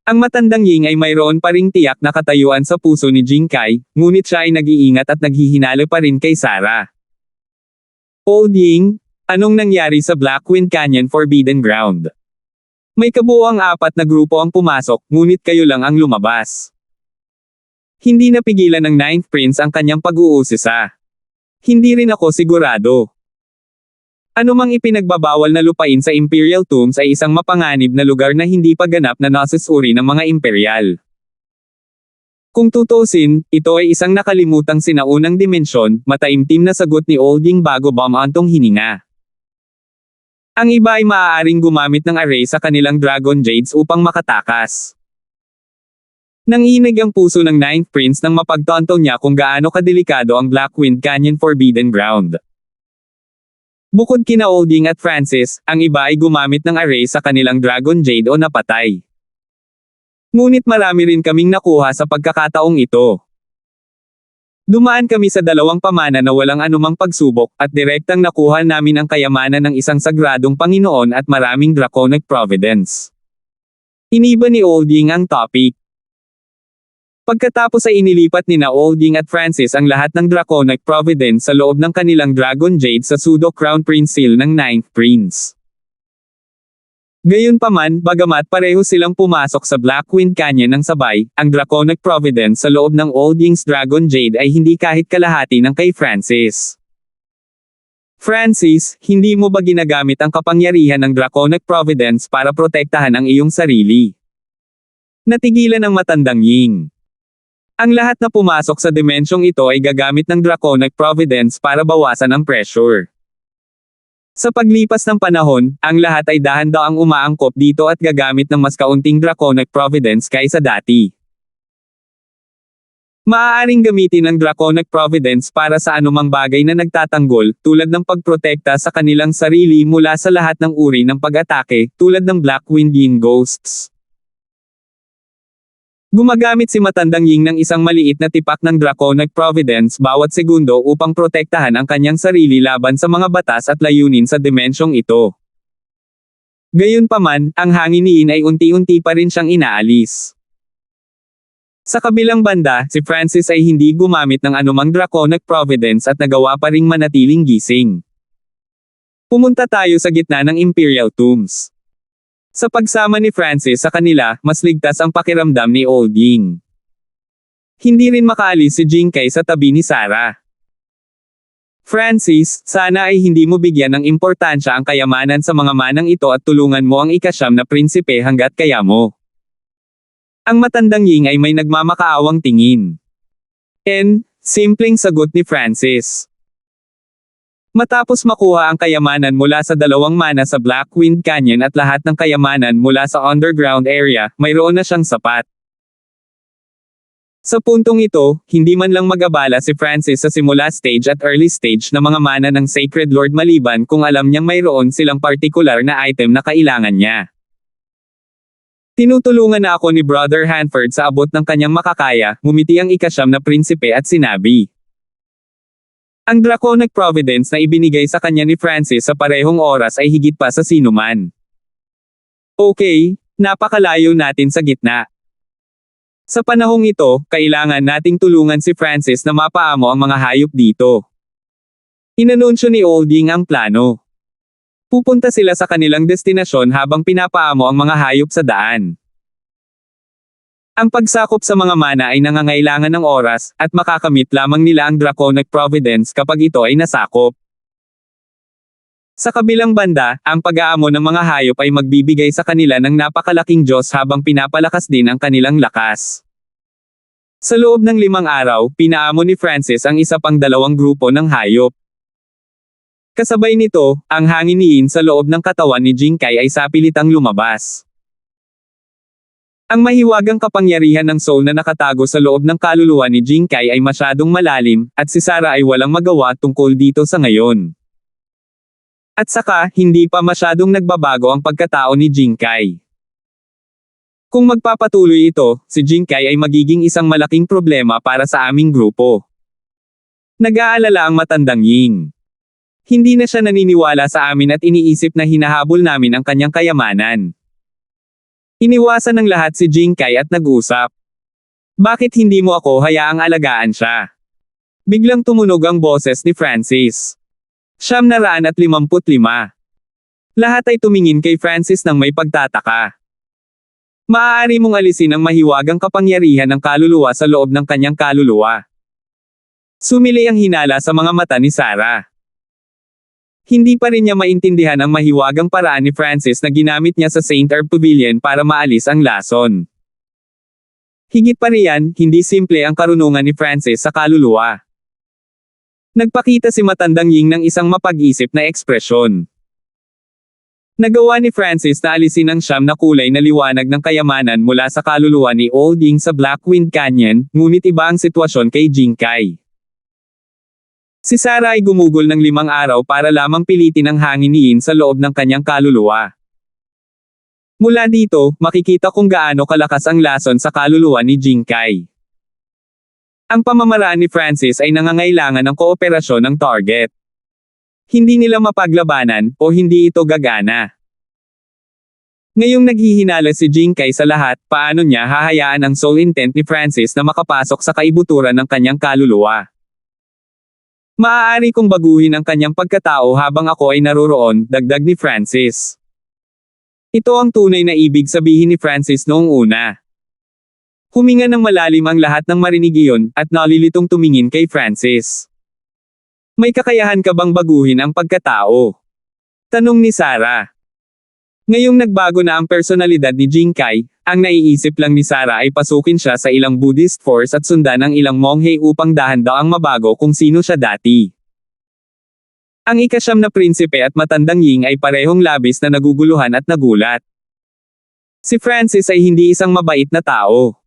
Ang matandang Ying ay mayroon pa ring tiyak na katayuan sa puso ni Jinkai, ngunit siya ay nag-iingat at naghihinala pa rin kay Sarah. Olding, anong nangyari sa Blackwind Canyon Forbidden Ground? May kabuuang 4 na grupo ang pumasok, ngunit kayo lang ang lumabas. Hindi napigilan ng Ninth Prince ang kanyang pag-uusisa. Hindi rin ako sigurado. Ano mang ipinagbabawal na lupain sa Imperial Tombs ay isang mapanganib na lugar na hindi pa ganap na nasusuri ng mga imperial. Kung tutusin, ito ay isang nakalimutang sinaunang dimensyon, mataimtim na sagot ni Olding bago bumantong hininga. Ang iba ay maaaring gumamit ng array sa kanilang Dragon Jades upang makatakas. Nanginig ang puso ng Ninth Prince nang mapagtanto niya kung gaano kadelikado ang Blackwind Canyon Forbidden Ground. Bukod kina Olding at Francis, ang iba ay gumamit ng array sa kanilang Dragon Jade o napatay. Ngunit marami rin kaming nakuha sa pagkakataong ito. Dumaan kami sa 2 pamana na walang anumang pagsubok, at direktang nakuha namin ang kayamanan ng isang sagradong Panginoon at maraming Draconic Providence. Iniba ni Olding ang topic. Pagkatapos ay inilipat nina Olding at Francis ang lahat ng Draconic Providence sa loob ng kanilang Dragon Jade sa Pseudo Crown Prince Seal ng Ninth Prince. Gayunpaman, bagamat pareho silang pumasok sa Blackwind Canyon ng sabay, ang Draconic Providence sa loob ng Olding's Dragon Jade ay hindi kahit kalahati ng kay Francis. Francis, hindi mo ba ginagamit ang kapangyarihan ng Draconic Providence para protektahan ang iyong sarili? Natigilan ang matandang Ying. Ang lahat na pumasok sa dimensyong ito ay gagamit ng Draconic Providence para bawasan ang pressure. Sa paglipas ng panahon, ang lahat ay dahan-daang umaangkop dito at gagamit ng mas kaunting Draconic Providence kaysa dati. Maaaring gamitin ang Draconic Providence para sa anumang bagay na nagtatanggol, tulad ng pagprotekta sa kanilang sarili mula sa lahat ng uri ng pag-atake, tulad ng Blackwind Yin Ghosts. Gumagamit si matandang Ying ng isang maliit na tipak ng Draconic Providence bawat segundo upang protektahan ang kanyang sarili laban sa mga batas at layunin sa dimensyong ito. Gayunpaman, ang hangin ni Yin ay unti-unti pa rin siyang inaalis. Sa kabilang banda, si Francis ay hindi gumamit ng anumang Draconic Providence at nagawa pa ring manatiling gising. Pumunta tayo sa gitna ng Imperial Tombs. Sa pagsama ni Francis sa kanila, mas ligtas ang pakiramdam ni Olding. Hindi rin makaalis si Jinkai sa tabi ni Sarah. Francis, sana ay hindi mo bigyan ng importansya ang kayamanan sa mga manang ito at tulungan mo ang ika-9 na prinsipe hanggat kaya mo. Ang matandang Ying ay may nagmamakaawang tingin. Simpleng sagot ni Francis. Matapos makuha ang kayamanan mula sa 2 mana sa Blackwind Canyon at lahat ng kayamanan mula sa underground area, mayroon na siyang sapat. Sa puntong ito, hindi man lang mag-abala si Francis sa simula stage at early stage na mga mana ng Sacred Lord maliban kung alam niyang mayroon silang partikular na item na kailangan niya. Tinutulungan na ako ni Brother Hanford sa abot ng kanyang makakaya, ngumiti ang ika-9 na prinsipe at sinabi. Ang Draconic Providence na ibinigay sa kanya ni Francis sa parehong oras ay higit pa sa sinuman. Okay, napakalayo natin sa gitna. Sa panahong ito, kailangan nating tulungan si Francis na mapaamo ang mga hayop dito. Inanunsyo ni Olding ang plano. Pupunta sila sa kanilang destinasyon habang pinapaamo ang mga hayop sa daan. Ang pagsakop sa mga mana ay nangangailangan ng oras, at makakamit lamang nila ang Draconic Providence kapag ito ay nasakop. Sa kabilang banda, ang pag-aamo ng mga hayop ay magbibigay sa kanila ng napakalaking Diyos habang pinapalakas din ang kanilang lakas. Sa loob ng 5 araw, pinaamo ni Francis ang isa pang 2 grupo ng hayop. Kasabay nito, ang hangin ni Yin sa loob ng katawan ni Jinkai ay sapilitang lumabas. Ang mahiwagang kapangyarihan ng soul na nakatago sa loob ng kaluluwa ni Jinkai ay masyadong malalim, at si Sarah ay walang magawa tungkol dito sa ngayon. At saka, hindi pa masyadong nagbabago ang pagkatao ni Jinkai. Kung magpapatuloy ito, si Jinkai ay magiging isang malaking problema para sa aming grupo. Nag-aalala ang matandang Ying. Hindi na siya naniniwala sa amin at iniisip na hinahabol namin ang kanyang kayamanan. Iniwasan ng lahat si Jinkai at nag-usap. Bakit hindi mo ako hayaang alagaan siya? Biglang tumunog ang boses ni Francis. 955. Lahat ay tumingin kay Francis nang may pagtataka. Maaari mong alisin ang mahiwagang kapangyarihan ng kaluluwa sa loob ng kanyang kaluluwa. Sumili ang hinala sa mga mata ni Sarah. Hindi pa rin niya maintindihan ang mahiwagang paraan ni Francis na ginamit niya sa St. Herb Pavilion para maalis ang lason. Higit pa riyan, hindi simple ang karunungan ni Francis sa kaluluwa. Nagpakita si matandang Ying ng isang mapag-isip na ekspresyon. Nagawa ni Francis na alisin ang 9 na kulay na liwanag ng kayamanan mula sa kaluluwa ni Old Ying sa Blackwind Canyon, ngunit iba ang sitwasyon kay Jinkai. Si Sarah ay gumugol ng 5 araw para lamang pilitin ang hangin ni Yin sa loob ng kanyang kaluluwa. Mula dito, makikita kung gaano kalakas ang lason sa kaluluwa ni Jinkai. Ang pamamaraan ni Francis ay nangangailangan ng kooperasyon ng target. Hindi nila mapaglabanan, o hindi ito gagana. Ngayong naghihinala si Jinkai sa lahat, paano niya hahayaan ang soul intent ni Francis na makapasok sa kaibuturan ng kanyang kaluluwa? Maaari kong baguhin ang kanyang pagkatao habang ako ay naroroon, dagdag ni Francis. Ito ang tunay na ibig sabihin ni Francis noong una. Huminga ng malalim ang lahat ng marinig iyon, at nalilitong tumingin kay Francis. May kakayahan ka bang baguhin ang pagkatao? Tanong ni Sarah. Ngayong nagbago na ang personalidad ni Jinkai, ang naiisip lang ni Sarah ay pasukin siya sa ilang Buddhist force at sundan ang ilang monghe upang dahan-daang mabago kung sino siya dati. Ang ika-9 na prinsipe at matandang Ying ay parehong labis na naguguluhan at nagulat. Si Francis ay hindi isang mabait na tao.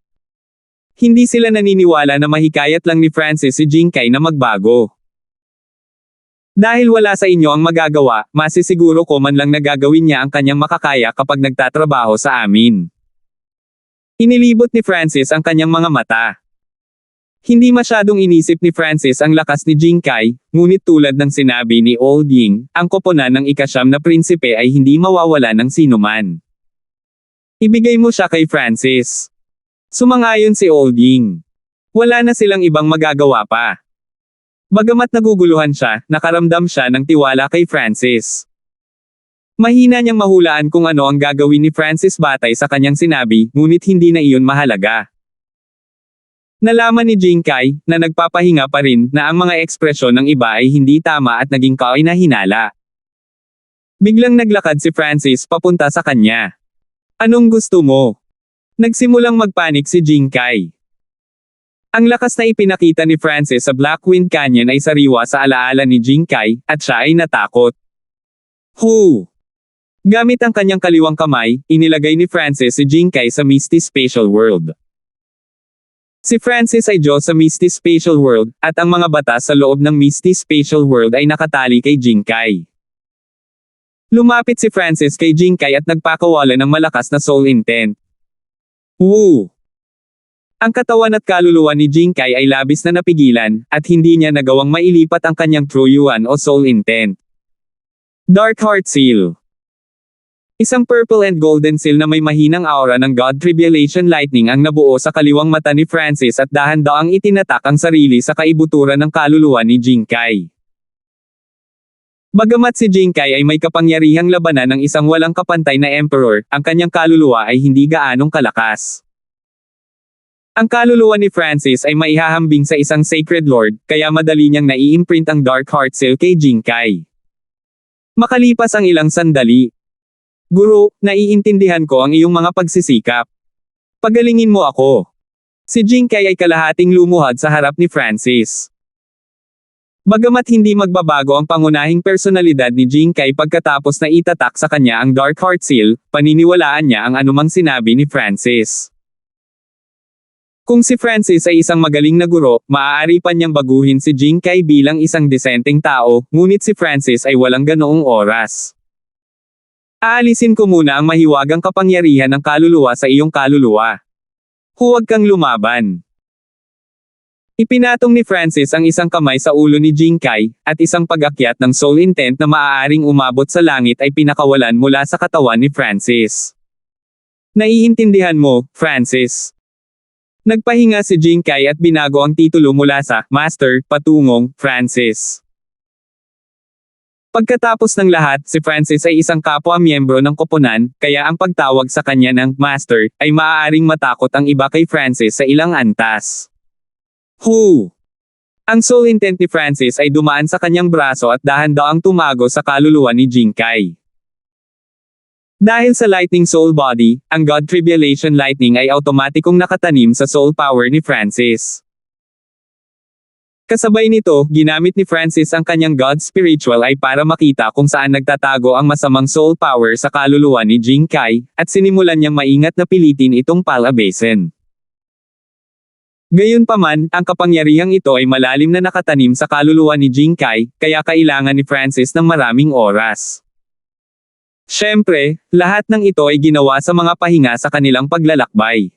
Hindi sila naniniwala na mahikayat lang ni Francis si Jinkai na magbago. Dahil wala sa inyo ang magagawa, masisiguro ko man lang na gagawin niya ang kanyang makakaya kapag nagtatrabaho sa amin. Inilibot ni Francis ang kanyang mga mata. Hindi masyadong inisip ni Francis ang lakas ni Jinkai, ngunit tulad ng sinabi ni Old Ying, ang koponan ng ika-9 na prinsipe ay hindi mawawala ng sinuman. Ibigay mo siya kay Francis. Sumangayon si Old Ying. Wala na silang ibang magagawa pa. Bagamat naguguluhan siya, nakaramdam siya ng tiwala kay Francis. Mahina niyang mahulaan kung ano ang gagawin ni Francis batay sa kanyang sinabi, ngunit hindi na iyon mahalaga. Nalaman ni Jinkai, na nagpapahinga pa rin, na ang mga ekspresyon ng iba ay hindi tama at naging kainahinala. Biglang naglakad si Francis papunta sa kanya. Anong gusto mo? Nagsimulang magpanik si Jinkai. Ang lakas na ipinakita ni Francis sa Blackwind Canyon ay sariwa sa alaala ni Jinkai, at siya ay natakot. Hu! Gamit ang kanyang kaliwang kamay, inilagay ni Francis si Jinkai sa Misty Spatial World. Si Francis ay Diyos sa Misty Spatial World, at ang mga batas sa loob ng Misty Spatial World ay nakatali kay Jinkai. Lumapit si Francis kay Jinkai at nagpakawala ng malakas na soul intent. Woo! Ang katawan at kaluluwa ni Jinkai ay labis na napigilan, at hindi niya nagawang mailipat ang kanyang true yuan o soul intent. Dark Heart Seal. Isang purple and golden seal na may mahinang aura ng God Tribulation Lightning ang nabuo sa kaliwang mata ni Francis at dahan-daang itinatak ang sarili sa kaibuturan ng kaluluwa ni Jinkai. Bagamat si Jinkai ay may kapangyarihang labanan ng isang walang kapantay na emperor, ang kanyang kaluluwa ay hindi gaanong kalakas. Ang kaluluwa ni Francis ay maihahambing sa isang sacred lord, kaya madali niyang nai-imprint ang dark heart seal kay Jinkai. Makalipas ang ilang sandali. Guro, naiintindihan ko ang iyong mga pagsisikap. Pagalingin mo ako. Si Jinkai ay kalahating lumuhad sa harap ni Francis. Bagamat hindi magbabago ang pangunahing personalidad ni Jinkai pagkatapos na itatak sa kanya ang dark heart seal, paniniwalaan niya ang anumang sinabi ni Francis. Kung si Francis ay isang magaling na guro, maaari pa niyang baguhin si Jinkai bilang isang disenteng tao, ngunit si Francis ay walang ganoong oras. Aalisin ko muna ang mahiwagang kapangyarihan ng kaluluwa sa iyong kaluluwa. Huwag kang lumaban. Ipinatong ni Francis ang isang kamay sa ulo ni Jinkai, at isang pag-akyat ng soul intent na maaaring umabot sa langit ay pinakawalan mula sa katawan ni Francis. Naiintindihan mo, Francis? Nagpahinga si Jinkai at binago ang titulo mula sa Master patungong Francis. Pagkatapos ng lahat, si Francis ay isang kapwa-miyembro ng koponan, kaya ang pagtawag sa kanya ng Master ay maaaring matakot ang iba kay Francis sa ilang antas. Ang soul intent ni Francis ay dumaan sa kanyang braso at dahan-daang tumago sa kaluluwa ni Jinkai. Dahil sa lightning soul body, ang God Tribulation Lightning ay automatikong nakatanim sa soul power ni Francis. Kasabay nito, ginamit ni Francis ang kanyang God Spiritual Eye para makita kung saan nagtatago ang masamang soul power sa kaluluwa ni Jinkai, at sinimulan niyang maingat na pilitin itong palabasin. Gayunpaman, ang kapangyarihang ito ay malalim na nakatanim sa kaluluwa ni Jinkai, kaya kailangan ni Francis ng maraming oras. Siyempre, lahat ng ito ay ginawa sa mga pahinga sa kanilang paglalakbay.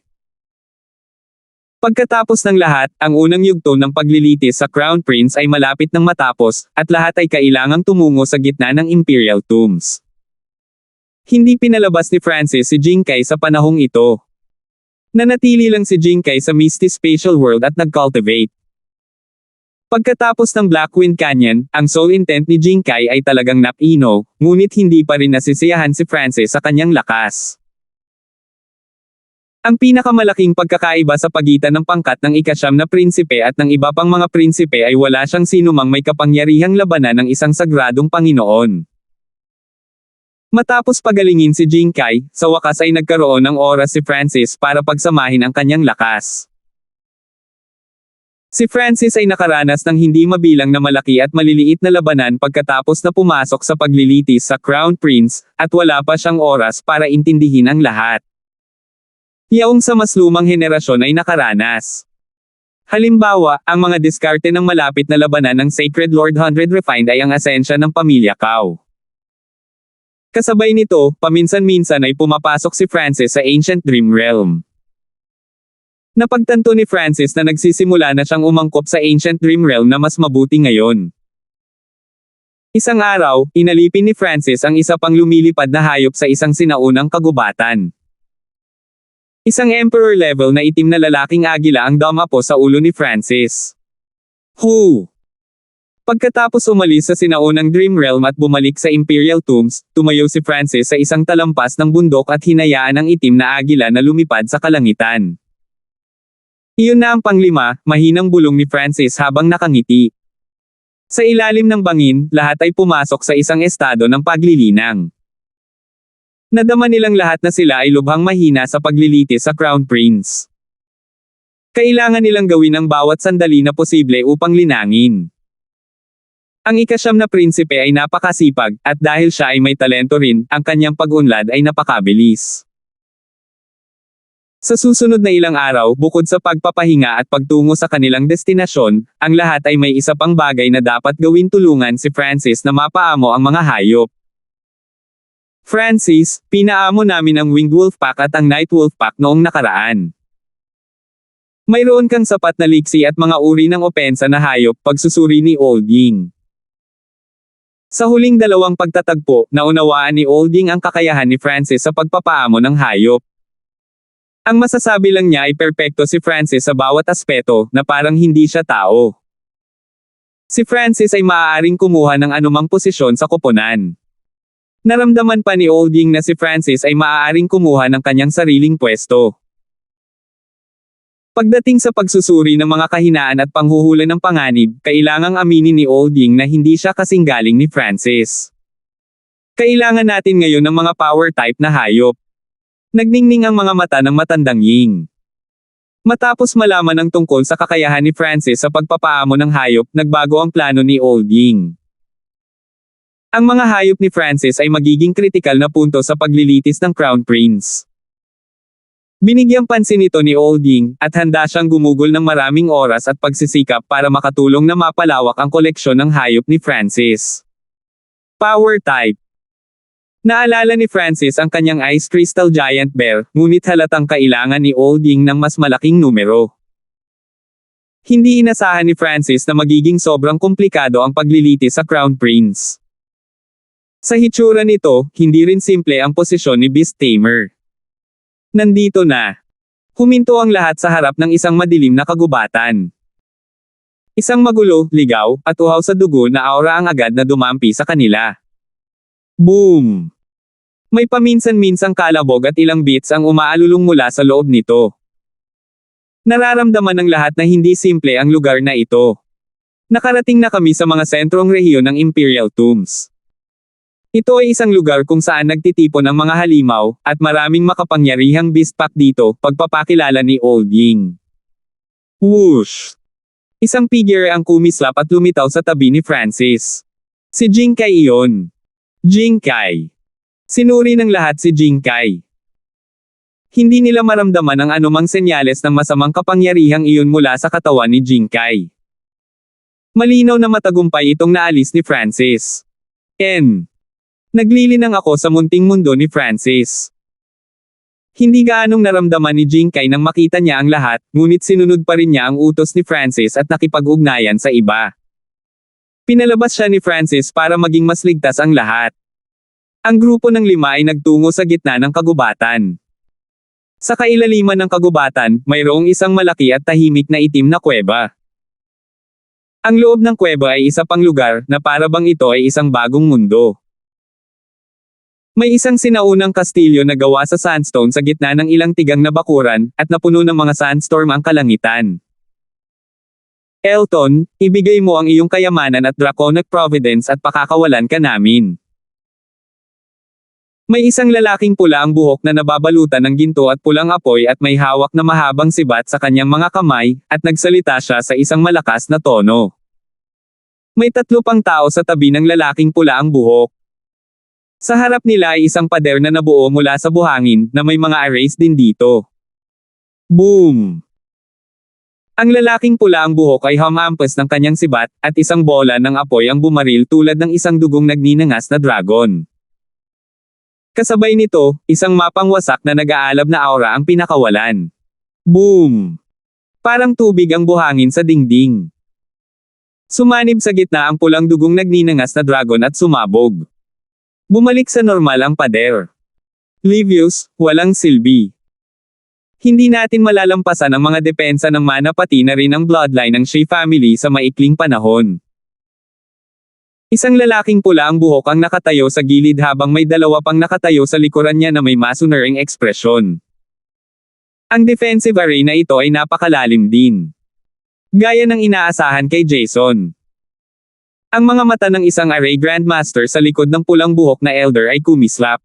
Pagkatapos ng lahat, ang unang yugto ng paglilitis sa Crown Prince ay malapit nang matapos, at lahat ay kailangang tumungo sa gitna ng Imperial Tombs. Hindi pinalabas ni Francis si Jinkai sa panahong ito. Nanatili lang si Jinkai sa Misty Spatial World at nag-cultivate. Pagkatapos ng Blackwind Canyon, ang soul intent ni Jinkai ay talagang napino, ngunit hindi pa rin nasisiyahan si Francis sa kanyang lakas. Ang pinakamalaking pagkakaiba sa pagitan ng pangkat ng ika-9 na prinsipe at ng iba pang mga prinsipe ay wala siyang sinumang may kapangyarihang labanan ng isang sagradong Panginoon. Matapos pagalingin si Jinkai, sa wakas ay nagkaroon ng oras si Francis para pagsamahin ang kanyang lakas. Si Francis ay nakaranas ng hindi mabilang na malaki at maliliit na labanan pagkatapos na pumasok sa paglilitis sa Crown Prince, at wala pa siyang oras para intindihin ang lahat. Yaong sa mas lumang henerasyon ay nakaranas. Halimbawa, ang mga diskarte ng malapit na labanan ng Sacred Lord 100 Refined ay ang asensya ng pamilya Cao. Kasabay nito, paminsan-minsan ay pumapasok si Francis sa Ancient Dream Realm. Napagtanto ni Francis na nagsisimula na siyang umangkop sa Ancient Dream Realm na mas mabuti ngayon. Isang araw, inalipin ni Francis ang isa pang lumilipad na hayop sa isang sinaunang kagubatan. Isang Emperor level na itim na lalaking agila ang dumapo sa ulo ni Francis. Pagkatapos umalis sa sinaunang Dream Realm at bumalik sa Imperial Tombs, tumayo si Francis sa isang talampas ng bundok at hinayaan ang itim na agila na lumipad sa kalangitan. Iyon na ang panglima, mahinang bulong ni Francis habang nakangiti. Sa ilalim ng bangin, lahat ay pumasok sa isang estado ng paglilinang. Nadama nilang lahat na sila ay lubhang mahina sa paglilitis sa Crown Prince. Kailangan nilang gawin ang bawat sandali na posible upang linangin. Ang ika-9 na prinsipe ay napakasipag, at dahil siya ay may talento rin, ang kanyang pag-unlad ay napakabilis. Sa susunod na ilang araw, bukod sa pagpapahinga at pagtungo sa kanilang destinasyon, ang lahat ay may isa pang bagay na dapat gawin tulungan si Francis na mapaamo ang mga hayop. Francis, pinaamo namin ang Winged Wolf Pack at ang Night Wolf Pack noong nakaraan. Mayroon kang sapat na liksi at mga uri ng opensa na hayop, pagsusuri ni Old Ying. Sa huling dalawang pagtatagpo, naunawaan ni Old Ying ang kakayahan ni Francis sa pagpapaamo ng hayop. Ang masasabi lang niya ay perpekto si Francis sa bawat aspeto, na parang hindi siya tao. Si Francis ay maaaring kumuha ng anumang posisyon sa koponan. Naramdaman pa ni Old Ying na si Francis ay maaaring kumuha ng kanyang sariling pwesto. Pagdating sa pagsusuri ng mga kahinaan at panghuhula ng panganib, kailangang aminin ni Old Ying na hindi siya kasing galing ni Francis. Kailangan natin ngayon ng mga power type na hayop. Nagningning ang mga mata ng matandang Ying. Matapos malaman ang tungkol sa kakayahan ni Francis sa pagpapaamo ng hayop, nagbago ang plano ni Old Ying. Ang mga hayop ni Francis ay magiging kritikal na punto sa paglilitis ng Crown Prince. Binigyang pansin ito ni Old Ying, at handa siyang gumugol ng maraming oras at pagsisikap para makatulong na mapalawak ang koleksyon ng hayop ni Francis. Power Type. Naalala ni Francis ang kanyang Ice Crystal Giant Bear, ngunit halatang kailangan ni Old Ying ng mas malaking numero. Hindi inasahan ni Francis na magiging sobrang komplikado ang paglilitis sa Crown Prince. Sa hitsura nito, hindi rin simple ang posisyon ni Beast Tamer. Nandito na. Huminto ang lahat sa harap ng isang madilim na kagubatan. Isang magulo, ligaw, at uhaw sa dugo na aura ang agad na dumampi sa kanila. Boom! May paminsan-minsang kalabog at ilang beats ang umaalulong mula sa loob nito. Nararamdaman ng lahat na hindi simple ang lugar na ito. Nakarating na kami sa mga sentrong rehiyon ng Imperial Tombs. Ito ay isang lugar kung saan nagtitipon ang mga halimaw, at maraming makapangyarihang beast pack dito, pagpapakilala ni Old Ying. Whoosh! Isang figure ang kumislap at lumitaw sa tabi ni Francis. Si Jing Kai iyon. Jing Kai. Sinuri ng lahat si Jing Kai. Hindi nila maramdaman ang anumang senyales ng masamang kapangyarihang iyon mula sa katawan ni Jing Kai. Malinaw na matagumpay itong naalis ni Francis. Naglilinang ako sa munting mundo ni Francis. Hindi gaanong naramdaman ni Jing Kai nang makita niya ang lahat, ngunit sinunod pa rin niya ang utos ni Francis at nakipag-ugnayan sa iba. Pinalabas siya ni Francis para maging mas ligtas ang lahat. Ang grupo ng 5 ay nagtungo sa gitna ng kagubatan. Sa kailaliman ng kagubatan, mayroong isang malaki at tahimik na itim na kuweba. Ang loob ng kuweba ay isa pang lugar na para bang ito ay isang bagong mundo. May isang sinaunang kastilyo na gawa sa sandstone sa gitna ng ilang tigang na bakuran, at napuno ng mga sandstorm ang kalangitan. Elton, ibigay mo ang iyong kayamanan at draconic providence at pakakawalan ka namin. May isang lalaking pula ang buhok na nababalutan ng ginto at pulang apoy at may hawak na mahabang sibat sa kanyang mga kamay, at nagsalita siya sa isang malakas na tono. May 3 pang tao sa tabi ng lalaking pula ang buhok. Sa harap nila ay isang pader na nabuo mula sa buhangin, na may mga arrays din dito. Boom! Ang lalaking pula ang buhok ay humampas ng kanyang sibat, at isang bola ng apoy ang bumaril tulad ng isang dugong nagninangas na dragon. Kasabay nito, isang mapang wasak na nag-aalab na aura ang pinakawalan. Boom! Parang tubig ang buhangin sa dingding. Sumanib sa gitna ang pulang dugong nagninangas na dragon at sumabog. Bumalik sa normal ang pader. Livius, walang silbi. Hindi natin malalampasan ang mga depensa ng mana pati na rin ang bloodline ng Shea family sa maikling panahon. Isang lalaking pula ang buhok ang nakatayo sa gilid habang may 2 pang nakatayo sa likuran niya na may masunuring ekspresyon. Ang defensive array na ito ay napakalalim din. Gaya ng inaasahan kay Jason. Ang mga mata ng isang array grandmaster sa likod ng pulang buhok na elder ay kumislap.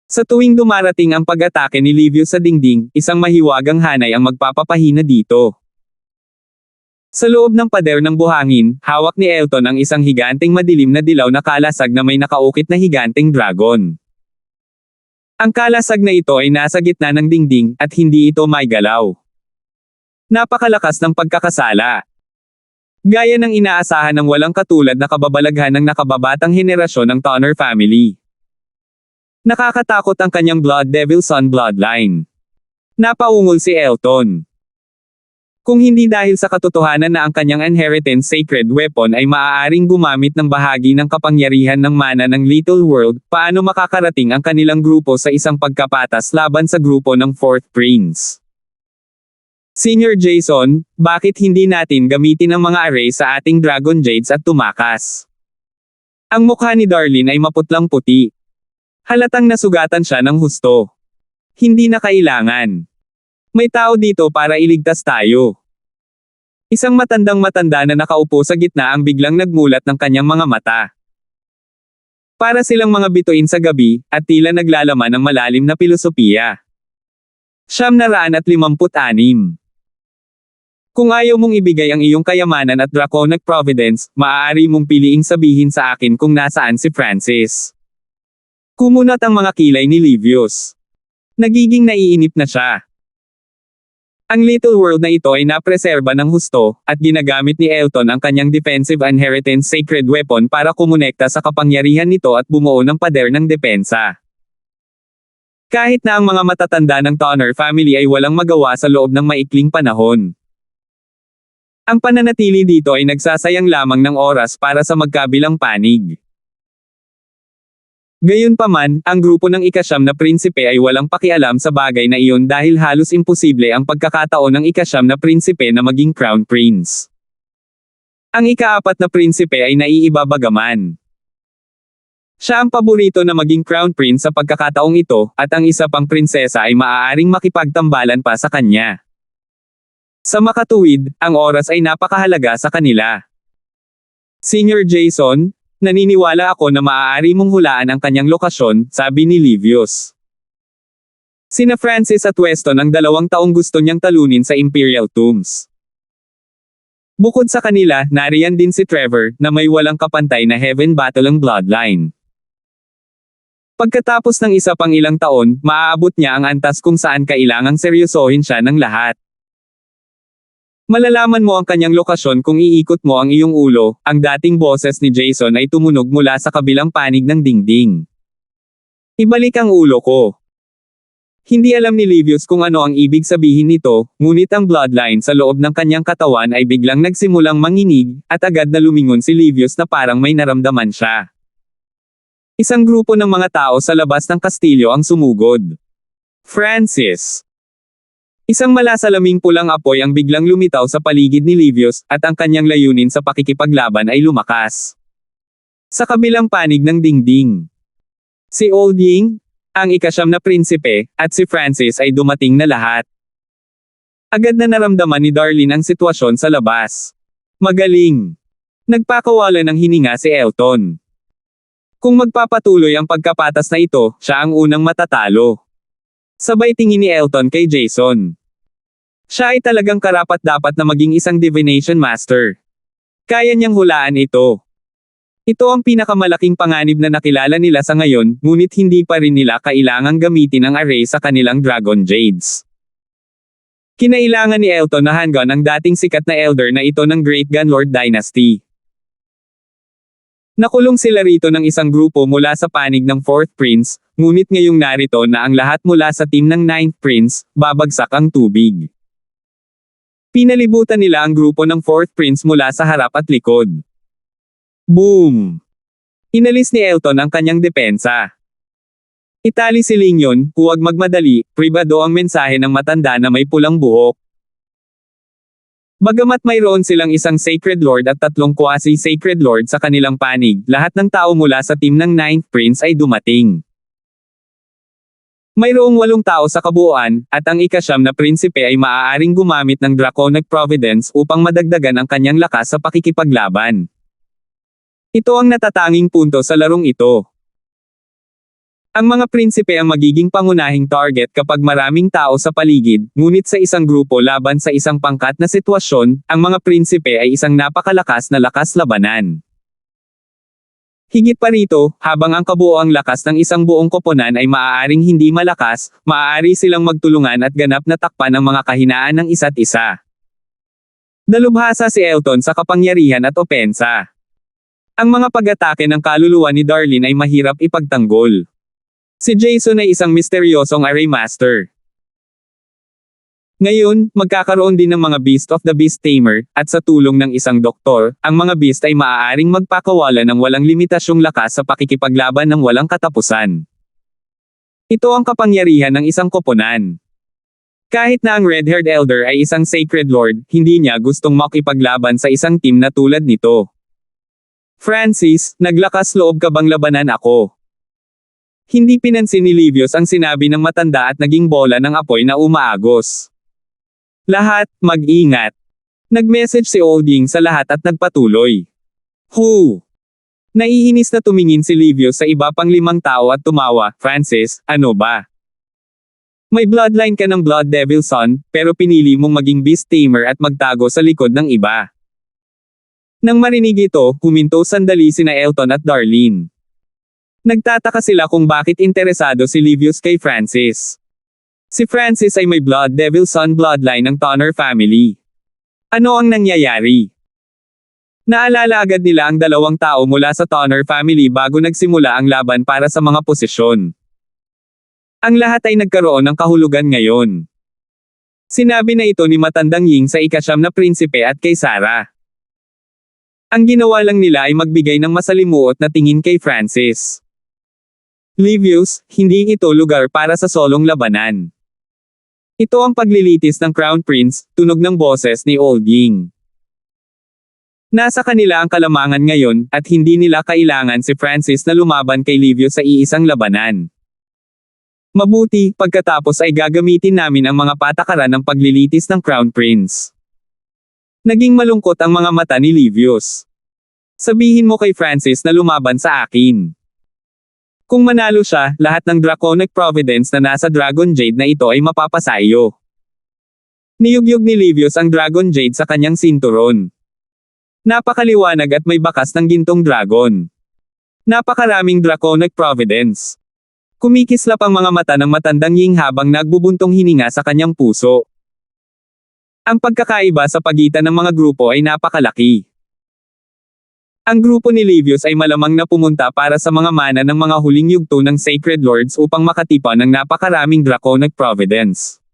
Sa tuwing dumarating ang pag-atake ni Livius sa dingding, isang mahiwagang hanay ang magpapapahina dito. Sa loob ng pader ng buhangin, hawak ni Elton ang isang higanteng madilim na dilaw na kalasag na may nakaukit na higanteng dragon. Ang kalasag na ito ay nasa gitna ng dingding, at hindi ito may galaw. Napakalakas ng pagkakasala. Gaya ng inaasahan ng walang katulad na kababalaghan ng nakababatang henerasyon ng Tonner family. Nakakatakot ang kanyang Blood Devil Son bloodline. Napaungol si Elton. Kung hindi dahil sa katotohanan na ang kanyang inheritance sacred weapon ay maaaring gumamit ng bahagi ng kapangyarihan ng mana ng Little World, paano makakarating ang kanilang grupo sa isang pagkapatas laban sa grupo ng Fourth Prince? Senior Jason, bakit hindi natin gamitin ang mga array sa ating Dragon Jades at tumakas? Ang mukha ni Darlene ay maputlang puti. Halatang nasugatan siya ng husto. Hindi na kailangan. May tao dito para iligtas tayo. Isang matandang-matanda na nakaupo sa gitna ang biglang nagmulat ng kanyang mga mata. Para silang mga bituin sa gabi, at tila naglalaman ng malalim na pilosopiya. 956. Kung ayaw mong ibigay ang iyong kayamanan at draconic providence, maaari mong piliing sabihin sa akin kung nasaan si Francis. Kumunat ang mga kilay ni Livius. Nagiging naiinip na siya. Ang little world na ito ay napreserba ng husto, at ginagamit ni Elton ang kanyang defensive inheritance sacred weapon para kumonekta sa kapangyarihan nito at bumuo ng pader ng depensa. Kahit na ang mga matatanda ng Tonner family ay walang magawa sa loob ng maikling panahon. Ang pananatili dito ay nagsasayang lamang ng oras para sa magkabilang panig. Gayunpaman, ang grupo ng ika-9 na prinsipe ay walang pakialam sa bagay na iyon dahil halos imposible ang pagkakataon ng ika-9 na prinsipe na maging crown prince. Ang ika-4 na prinsipe ay naiiba bagaman. Siya ang paborito na maging crown prince sa pagkakataong ito, at ang isa pang prinsesa ay maaaring makipagtambalan pa sa kanya. Sa makatuwid, ang oras ay napakahalaga sa kanila. Senior Jason, naniniwala ako na maaari mong hulaan ang kanyang lokasyon, sabi ni Livius. Sina Francis at Weston ang 2 taong gusto niyang talunin sa Imperial Tombs. Bukod sa kanila, nariyan din si Trevor, na may walang kapantay na Heaven Battling bloodline. Pagkatapos ng isa pang ilang taon, maaabot niya ang antas kung saan kailangang seryosohin siya ng lahat. Malalaman mo ang kanyang lokasyon kung iikot mo ang iyong ulo. Ang dating boses ni Jason ay tumunog mula sa kabilang panig ng dingding. Ibalik ang ulo ko. Hindi alam ni Livius kung ano ang ibig sabihin nito, ngunit ang bloodline sa loob ng kanyang katawan ay biglang nagsimulang manginig, at agad na lumingon si Livius na parang may naramdaman siya. Isang grupo ng mga tao sa labas ng kastilyo ang sumugod. Francis. Isang malasalaming pulang apoy ang biglang lumitaw sa paligid ni Livius, at ang kanyang layunin sa pakikipaglaban ay lumakas. Sa kabilang panig ng dingding, si Old Ying, ang ika-9 na prinsipe, at si Francis ay dumating na lahat. Agad na naramdaman ni Darlene ang sitwasyon sa labas. Magaling. Nagpakawala ng hininga si Elton. Kung magpapatuloy ang pagkapatas na ito, siya ang unang matatalo. Sabay tingin ni Elton kay Jason. Siya ay talagang karapat-dapat na maging isang divination master. Kaya niyang hulaan ito. Ito ang pinakamalaking panganib na nakilala nila sa ngayon, ngunit hindi pa rin nila kailangang gamitin ang array sa kanilang Dragon Jades. Kinailangan ni Elton na handgun ang dating sikat na elder na ito ng Great Gunlord Dynasty. Nakulong sila rito ng isang grupo mula sa panig ng 4th Prince, ngunit ngayong narito na ang lahat mula sa team ng 9th Prince, babagsak ang tubig. Pinalibutan nila ang grupo ng 4th Prince mula sa harap at likod. Boom! Inalis ni Elton ang kanyang depensa. Itali si Lingyon, huwag magmadali, pribado ang mensahe ng matanda na may pulang buhok. Bagamat mayroon silang isang Sacred Lord at 3 quasi-Sacred Lord sa kanilang panig, lahat ng tao mula sa team ng 9th Prince ay dumating. Mayroong 8 tao sa kabuuan, at ang ika-9 na prinsipe ay maaaring gumamit ng Draconic Providence upang madagdagan ang kanyang lakas sa pakikipaglaban. Ito ang natatanging punto sa larong ito. Ang mga prinsipe ang magiging pangunahing target kapag maraming tao sa paligid, ngunit sa isang grupo laban sa isang pangkat na sitwasyon, ang mga prinsipe ay isang napakalakas na lakas labanan. Higit pa rito, habang ang kabuoang lakas ng isang buong koponan ay maaaring hindi malakas, maaari silang magtulungan at ganap na takpan ang mga kahinaan ng isa't isa. Dalubhasa si Elton sa kapangyarihan at opensa. Ang mga pag-atake ng kaluluwa ni Darlene ay mahirap ipagtanggol. Si Jason ay isang misteryosong array master. Ngayon, magkakaroon din ng mga Beast of the Beast Tamer, at sa tulong ng isang doktor, ang mga beast ay maaaring magpakawala ng walang limitasyong lakas sa pakikipaglaban ng walang katapusan. Ito ang kapangyarihan ng isang koponan. Kahit na ang Red-Haired Elder ay isang Sacred Lord, hindi niya gustong makipaglaban sa isang team na tulad nito. Francis, naglakas loob ka bang labanan ako? Hindi pinansin ni Livius ang sinabi ng matanda at naging bola ng apoy na umaagos. Lahat, mag-ingat. Nag-message si Olding sa lahat at nagpatuloy. Who? Naiinis na tumingin si Livio sa iba pang 5 tao at tumawa. Francis, ano ba? May bloodline ka ng Blood Devil son, pero pinili mong maging beast tamer at magtago sa likod ng iba. Nang marinig ito, huminto sandali sina Elton at Darlene. Nagtataka sila kung bakit interesado si Livius kay Francis. Si Francis ay may Blood Devil son bloodline ng Tonner family. Ano ang nangyayari? Naalala agad nila ang 2 tao mula sa Tonner family bago nagsimula ang laban para sa mga posisyon. Ang lahat ay nagkaroon ng kahulugan ngayon. Sinabi na ito ni Matandang Ying sa ika-9 na prinsipe at kay Sarah. Ang ginawa lang nila ay magbigay ng masalimuot na tingin kay Francis. Livius, hindi ito lugar para sa solong labanan. Ito ang paglilitis ng Crown Prince, tunog ng boses ni Old Ying. Nasa kanila ang kalamangan ngayon, at hindi nila kailangan si Francis na lumaban kay Livius sa iisang labanan. Mabuti, pagkatapos ay gagamitin namin ang mga patakaran ng paglilitis ng Crown Prince. Naging malungkot ang mga mata ni Livius. Sabihin mo kay Francis na lumaban sa akin. Kung manalo siya, lahat ng Draconic Providence na nasa Dragon Jade na ito ay mapapasayo. Niyugyug ni Livius ang Dragon Jade sa kanyang sinturon. Napakaliwanag at may bakas ng gintong dragon. Napakaraming Draconic Providence. Kumikislap ang mga mata ng Matandang Ying habang nagbubuntong hininga sa kanyang puso. Ang pagkakaiba sa pagitan ng mga grupo ay napakalaki. Ang grupo ni Livius ay malamang na pumunta para sa mga mana ng mga huling yugto ng Sacred Lords upang makatipan ng napakaraming Draconic Providence.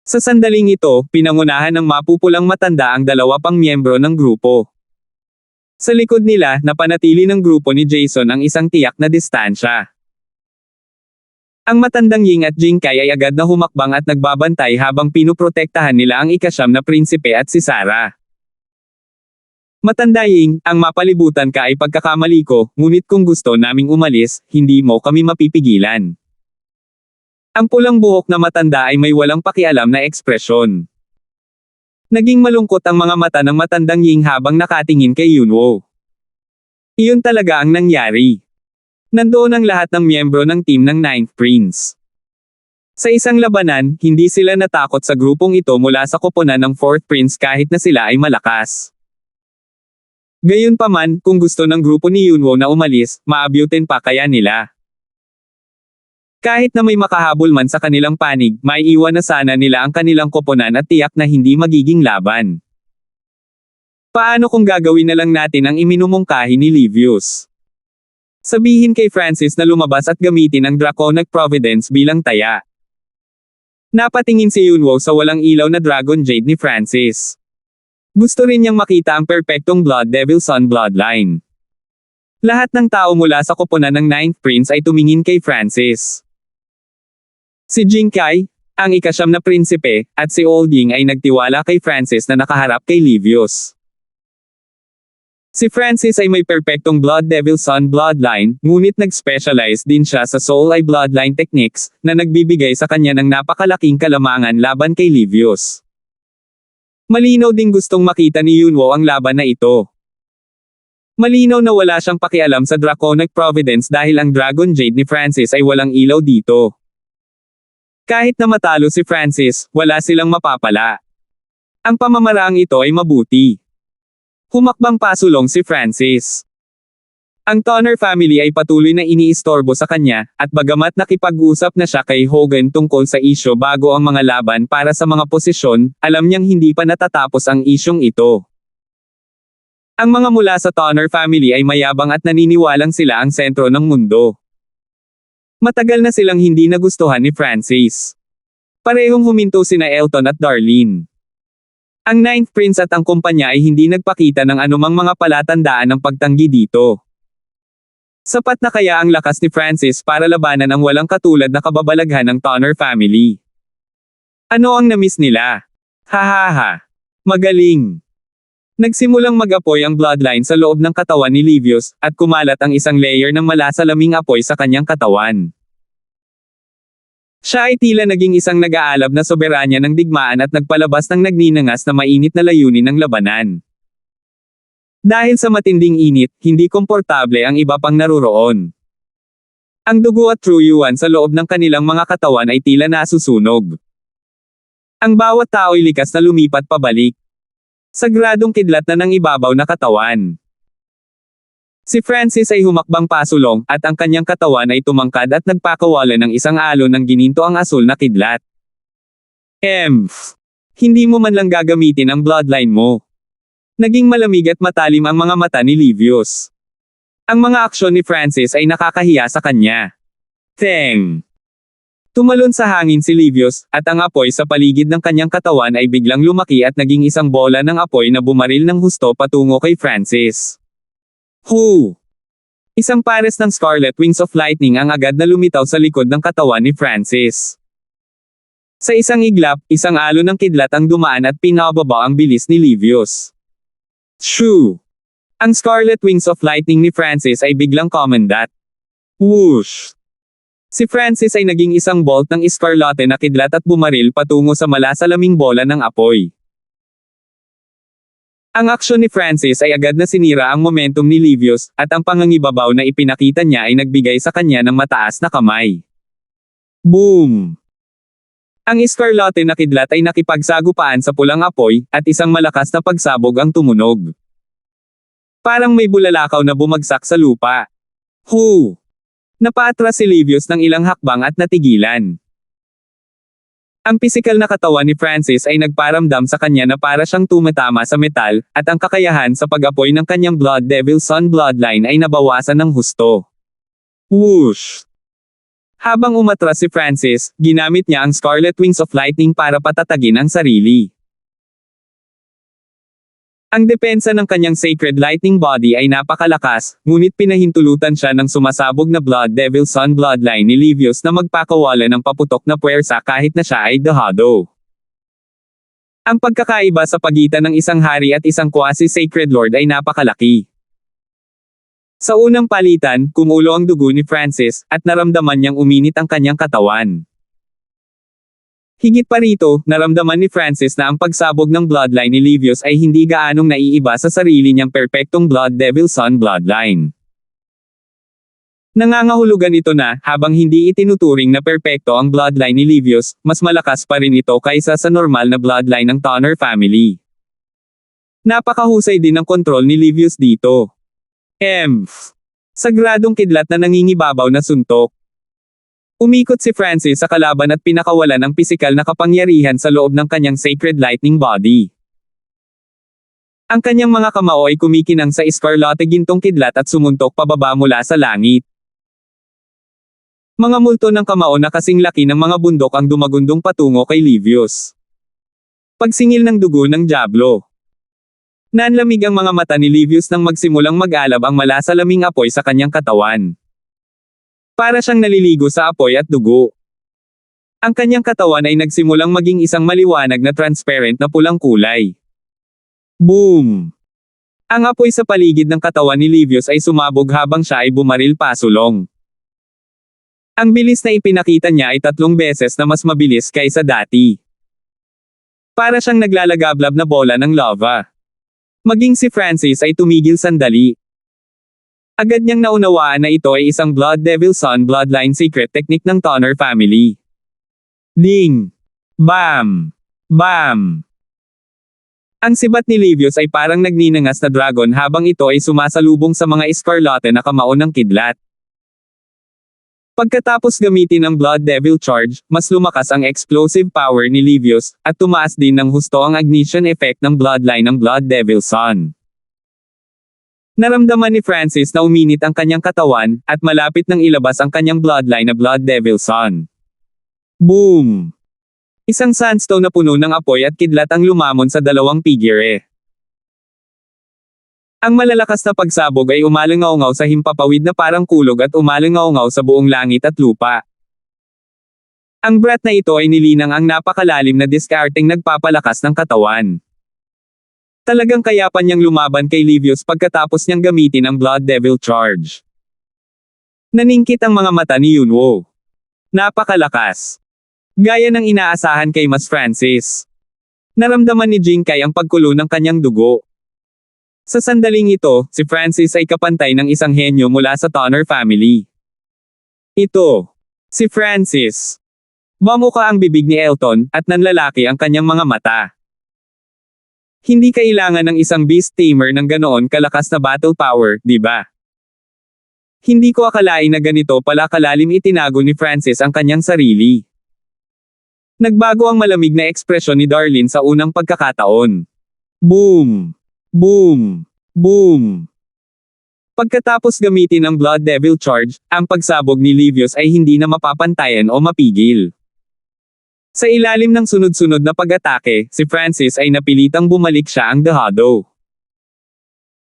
Sa sandaling ito, pinangunahan ng mapupulang matanda ang 2 pang miyembro ng grupo. Sa likod nila, napanatili ng grupo ni Jason ang isang tiyak na distansya. Ang Matandang Ying at Jinkai ay agad na humakbang at nagbabantay habang pinuprotektahan nila ang ika-9 na prinsipe at si Sarah. Matanda Ying, ang mapalibutan ka ay pagkakamali ko, ngunit kung gusto naming umalis, hindi mo kami mapipigilan. Ang pulang buhok na matanda ay may walang pakialam na ekspresyon. Naging malungkot ang mga mata ng Matandang Ying habang nakatingin kay Yunwo. Iyon talaga ang nangyari. Nandoon ang lahat ng miyembro ng team ng 9th Prince. Sa isang labanan, hindi sila natakot sa grupong ito mula sa koponan ng 4th Prince kahit na sila ay malakas. Gayunpaman, kung gusto ng grupo ni Yunwo na umalis, maabutin pa kaya nila. Kahit na may makahabol man sa kanilang panig, may iwan na sana nila ang kanilang koponan at tiyak na hindi magiging laban. Paano kung gagawin na lang natin ang iminumungkahi ni Livius? Sabihin kay Francis na lumabas at gamitin ang Draconic Providence bilang taya. Napatingin si Yunwo sa walang ilaw na Dragon Jade ni Francis. Gusto rin niyang makita ang perpektong Blood Devil Son bloodline. Lahat ng tao mula sa koponan ng 9th Prince ay tumingin kay Francis. Si Jinkai, ang ika-9 na prinsipe, at si Old Ying ay nagtiwala kay Francis na nakaharap kay Livius. Si Francis ay may perpektong Blood Devil Son bloodline, ngunit nag-specialize din siya sa Soul Eye bloodline techniques, na nagbibigay sa kanya ng napakalaking kalamangan laban kay Livius. Malinaw ding gustong makita ni Yunwo ang laban na ito. Malinaw na wala siyang pakialam sa Draconic Providence dahil ang Dragon Jade ni Francis ay walang ilaw dito. Kahit na matalo si Francis, wala silang mapapala. Ang pamamaraang ito ay mabuti. Humakbang pasulong si Francis. Ang Tonner family ay patuloy na iniistorbo sa kanya, at bagamat nakipag-usap na siya kay Hogan tungkol sa isyo bago ang mga laban para sa mga posisyon, alam niyang hindi pa natatapos ang isyong ito. Ang mga mula sa Tonner family ay mayabang at naniniwalang sila ang sentro ng mundo. Matagal na silang hindi nagustuhan ni Francis. Parehong huminto sina Elton at Darlene. Ang 9th Prince at ang kumpanya ay hindi nagpakita ng anumang mga palatandaan ng pagtanggi dito. Sapat na kaya ang lakas ni Francis para labanan ang walang katulad na kababalaghan ng Tonner family. Ano ang namiss nila? Hahaha. Magaling. Nagsimulang mag-apoy ang bloodline sa loob ng katawan ni Livius, at kumalat ang isang layer ng malasalaming apoy sa kanyang katawan. Siya ay tila naging isang nag-aalab na soberanya ng digmaan at nagpalabas ng nagninangas na mainit na layunin ng labanan. Dahil sa matinding init, hindi komportable ang iba pang naruroon. Ang dugo at truyuan sa loob ng kanilang mga katawan ay tila nasusunog. Ang bawat tao'y likas na lumipat pabalik. Sagradong kidlat na ng ibabaw na katawan. Si Francis ay humakbang pasulong, at ang kanyang katawan ay tumangkad at nagpakawala ng isang alon ng gininto ang asul na kidlat. Hindi mo man lang gagamitin ang bloodline mo. Naging malamig at matalim ang mga mata ni Livius. Ang mga aksyon ni Francis ay nakakahiya sa kanya. Tumalon sa hangin si Livius, at ang apoy sa paligid ng kanyang katawan ay biglang lumaki at naging isang bola ng apoy na bumaril ng husto patungo kay Francis. Isang pares ng Scarlet Wings of Lightning ang agad na lumitaw sa likod ng katawan ni Francis. Sa isang iglap, isang alon ng kidlat ang dumaan at pinababa ang bilis ni Livius. Shoo! Ang Scarlet Wings of Lightning ni Francis ay biglang kumandat. Whoosh! Si Francis ay naging isang bolt ng iskarlate na kidlat at bumaril patungo sa malasalaming bola ng apoy. Ang aksyon ni Francis ay agad na sinira ang momentum ni Livius, at ang pangangibabaw na ipinakita niya ay nagbigay sa kanya ng mataas na kamay. Boom! Ang iskarlate na kidlat ay nakipagsagupaan sa pulang apoy, at isang malakas na pagsabog ang tumunog. Parang may bulalakaw na bumagsak sa lupa. Napaatras si Livius ng ilang hakbang at natigilan. Ang pisikal na katawan ni Francis ay nagparamdam sa kanya na para siyang tumatama sa metal, at ang kakayahan sa pag-apoy ng kanyang Blood Devil Son bloodline ay nabawasan ng husto. Whoosh! Habang umatras si Francis, ginamit niya ang Scarlet Wings of Lightning para patatagin ang sarili. Ang depensa ng kanyang Sacred Lightning Body ay napakalakas, ngunit pinahintulutan siya ng sumasabog na Blood Devil Son bloodline ni Livius na magpakawala ng paputok na puwersa kahit na siya ay dehado. Ang pagkakaiba sa pagitan ng isang hari at isang quasi-sacred lord ay napakalaki. Sa unang palitan, kumulo ang dugo ni Francis, at naramdaman niyang uminit ang kanyang katawan. Higit pa rito, naramdaman ni Francis na ang pagsabog ng bloodline ni Livius ay hindi gaanong naiiba sa sarili niyang perpektong Blood Devil Son bloodline. Nangangahulugan ito na, habang hindi itinuturing na perpekto ang bloodline ni Livius, mas malakas pa rin ito kaysa sa normal na bloodline ng Tonner family. Napakahusay din ang kontrol ni Livius dito. Sagradong kidlat na nangingibabaw na suntok. Umikot si Francis sa kalaban at pinakawalan ang pisikal na kapangyarihan sa loob ng kanyang Sacred Lightning Body. Ang kanyang mga kamao ay kumikinang sa iskarlate gintong kidlat at sumuntok pababa mula sa langit. Mga multo ng kamao na kasing laki ng mga bundok ang dumagundong patungo kay Livius. Pagsingil ng dugo ng Diablo. Nanlamig ang mga mata ni Livius nang magsimulang mag-alab ang malasalaming apoy sa kanyang katawan. Para siyang naliligo sa apoy at dugo. Ang kanyang katawan ay nagsimulang maging isang maliwanag na transparent na pulang kulay. Boom! Ang apoy sa paligid ng katawan ni Livius ay sumabog habang siya ay bumaril pasulong. Ang bilis na ipinakita niya ay 3 beses na mas mabilis kaysa dati. Para siyang naglalagablab na bola ng lava. Maging si Francis ay tumigil sandali. Agad niyang naunawaan na ito ay isang Blood Devil Son bloodline secret technique ng Tonner family. Ding! Bam! Bam! Ang sibat ni Livius ay parang nagninangas na dragon habang ito ay sumasalubong sa mga iskarlate na kamao ng kidlat. Pagkatapos gamitin ang Blood Devil Charge, mas lumakas ang explosive power ni Livius, at tumaas din ng husto ang ignition effect ng bloodline ng Blood Devil Son. Naramdaman ni Francis na uminit ang kanyang katawan, at malapit nang ilabas ang kanyang bloodline na Blood Devil Son. Boom! Isang sandstone na puno ng apoy at kidlat ang lumamon sa dalawang figure. Ang malalakas na pagsabog ay umalangaw-ngaw sa himpapawid na parang kulog at umalangaw-ngaw sa buong langit at lupa. Ang breath na ito ay nilinang ang napakalalim na diskarteng nagpapalakas ng katawan. Talagang kayapan niyang lumaban kay Livius pagkatapos niyang gamitin ang Blood Devil Charge. Naningkit ang mga mata ni Yunwo. Napakalakas. Gaya ng inaasahan kay Mas Francis. Naramdaman ni Jinkai ang pagkulo ng kanyang dugo. Sa sandaling ito, si Francis ay kapantay ng isang henyo mula sa Tonner family. Ito. Si Francis. Mamuka ang bibig ni Elton, at nanlalaki ang kanyang mga mata. Hindi kailangan ng isang beast tamer ng ganoon kalakas na battle power, di ba? Hindi ko akalain na ganito pala kalalim itinago ni Francis ang kanyang sarili. Nagbago ang malamig na ekspresyon ni Darlene sa unang pagkakataon. Boom! Boom! Boom! Pagkatapos gamitin ang Blood Devil Charge, ang pagsabog ni Livius ay hindi na mapapantayan o mapigil. Sa ilalim ng sunod-sunod na pag-atake, si Francis ay napilitang bumalik siya ang dehado.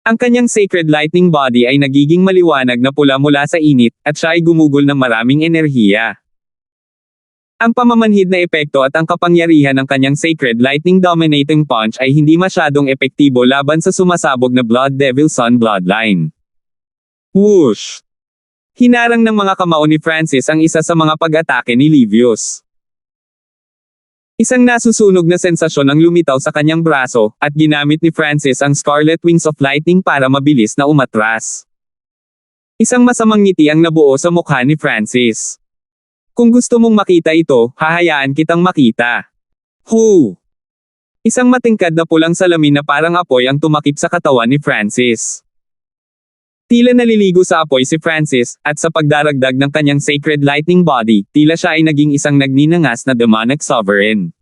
Ang kanyang Sacred Lightning Body ay nagiging maliwanag na pula mula sa init, at siya ay gumugol ng maraming enerhiya. Ang pamamanhid na epekto at ang kapangyarihan ng kanyang Sacred Lightning Dominating Punch ay hindi masyadong epektibo laban sa sumasabog na Blood Devil Sun Bloodline. Whoosh! Hinarang ng mga kamao ni Francis ang isa sa mga pag-atake ni Livius. Isang nasusunog na sensasyon ang lumitaw sa kanyang braso, at ginamit ni Francis ang Scarlet Wings of Lightning para mabilis na umatras. Isang masamang ngiti ang nabuo sa mukha ni Francis. Kung gusto mong makita ito, hahayaan kitang makita. Hoo! Isang matingkad na pulang salamin na parang apoy ang tumakip sa katawan ni Francis. Tila naliligo sa apoy si Francis, at sa pagdaragdag ng kanyang Sacred Lightning Body, tila siya ay naging isang nagninangas na demonic sovereign.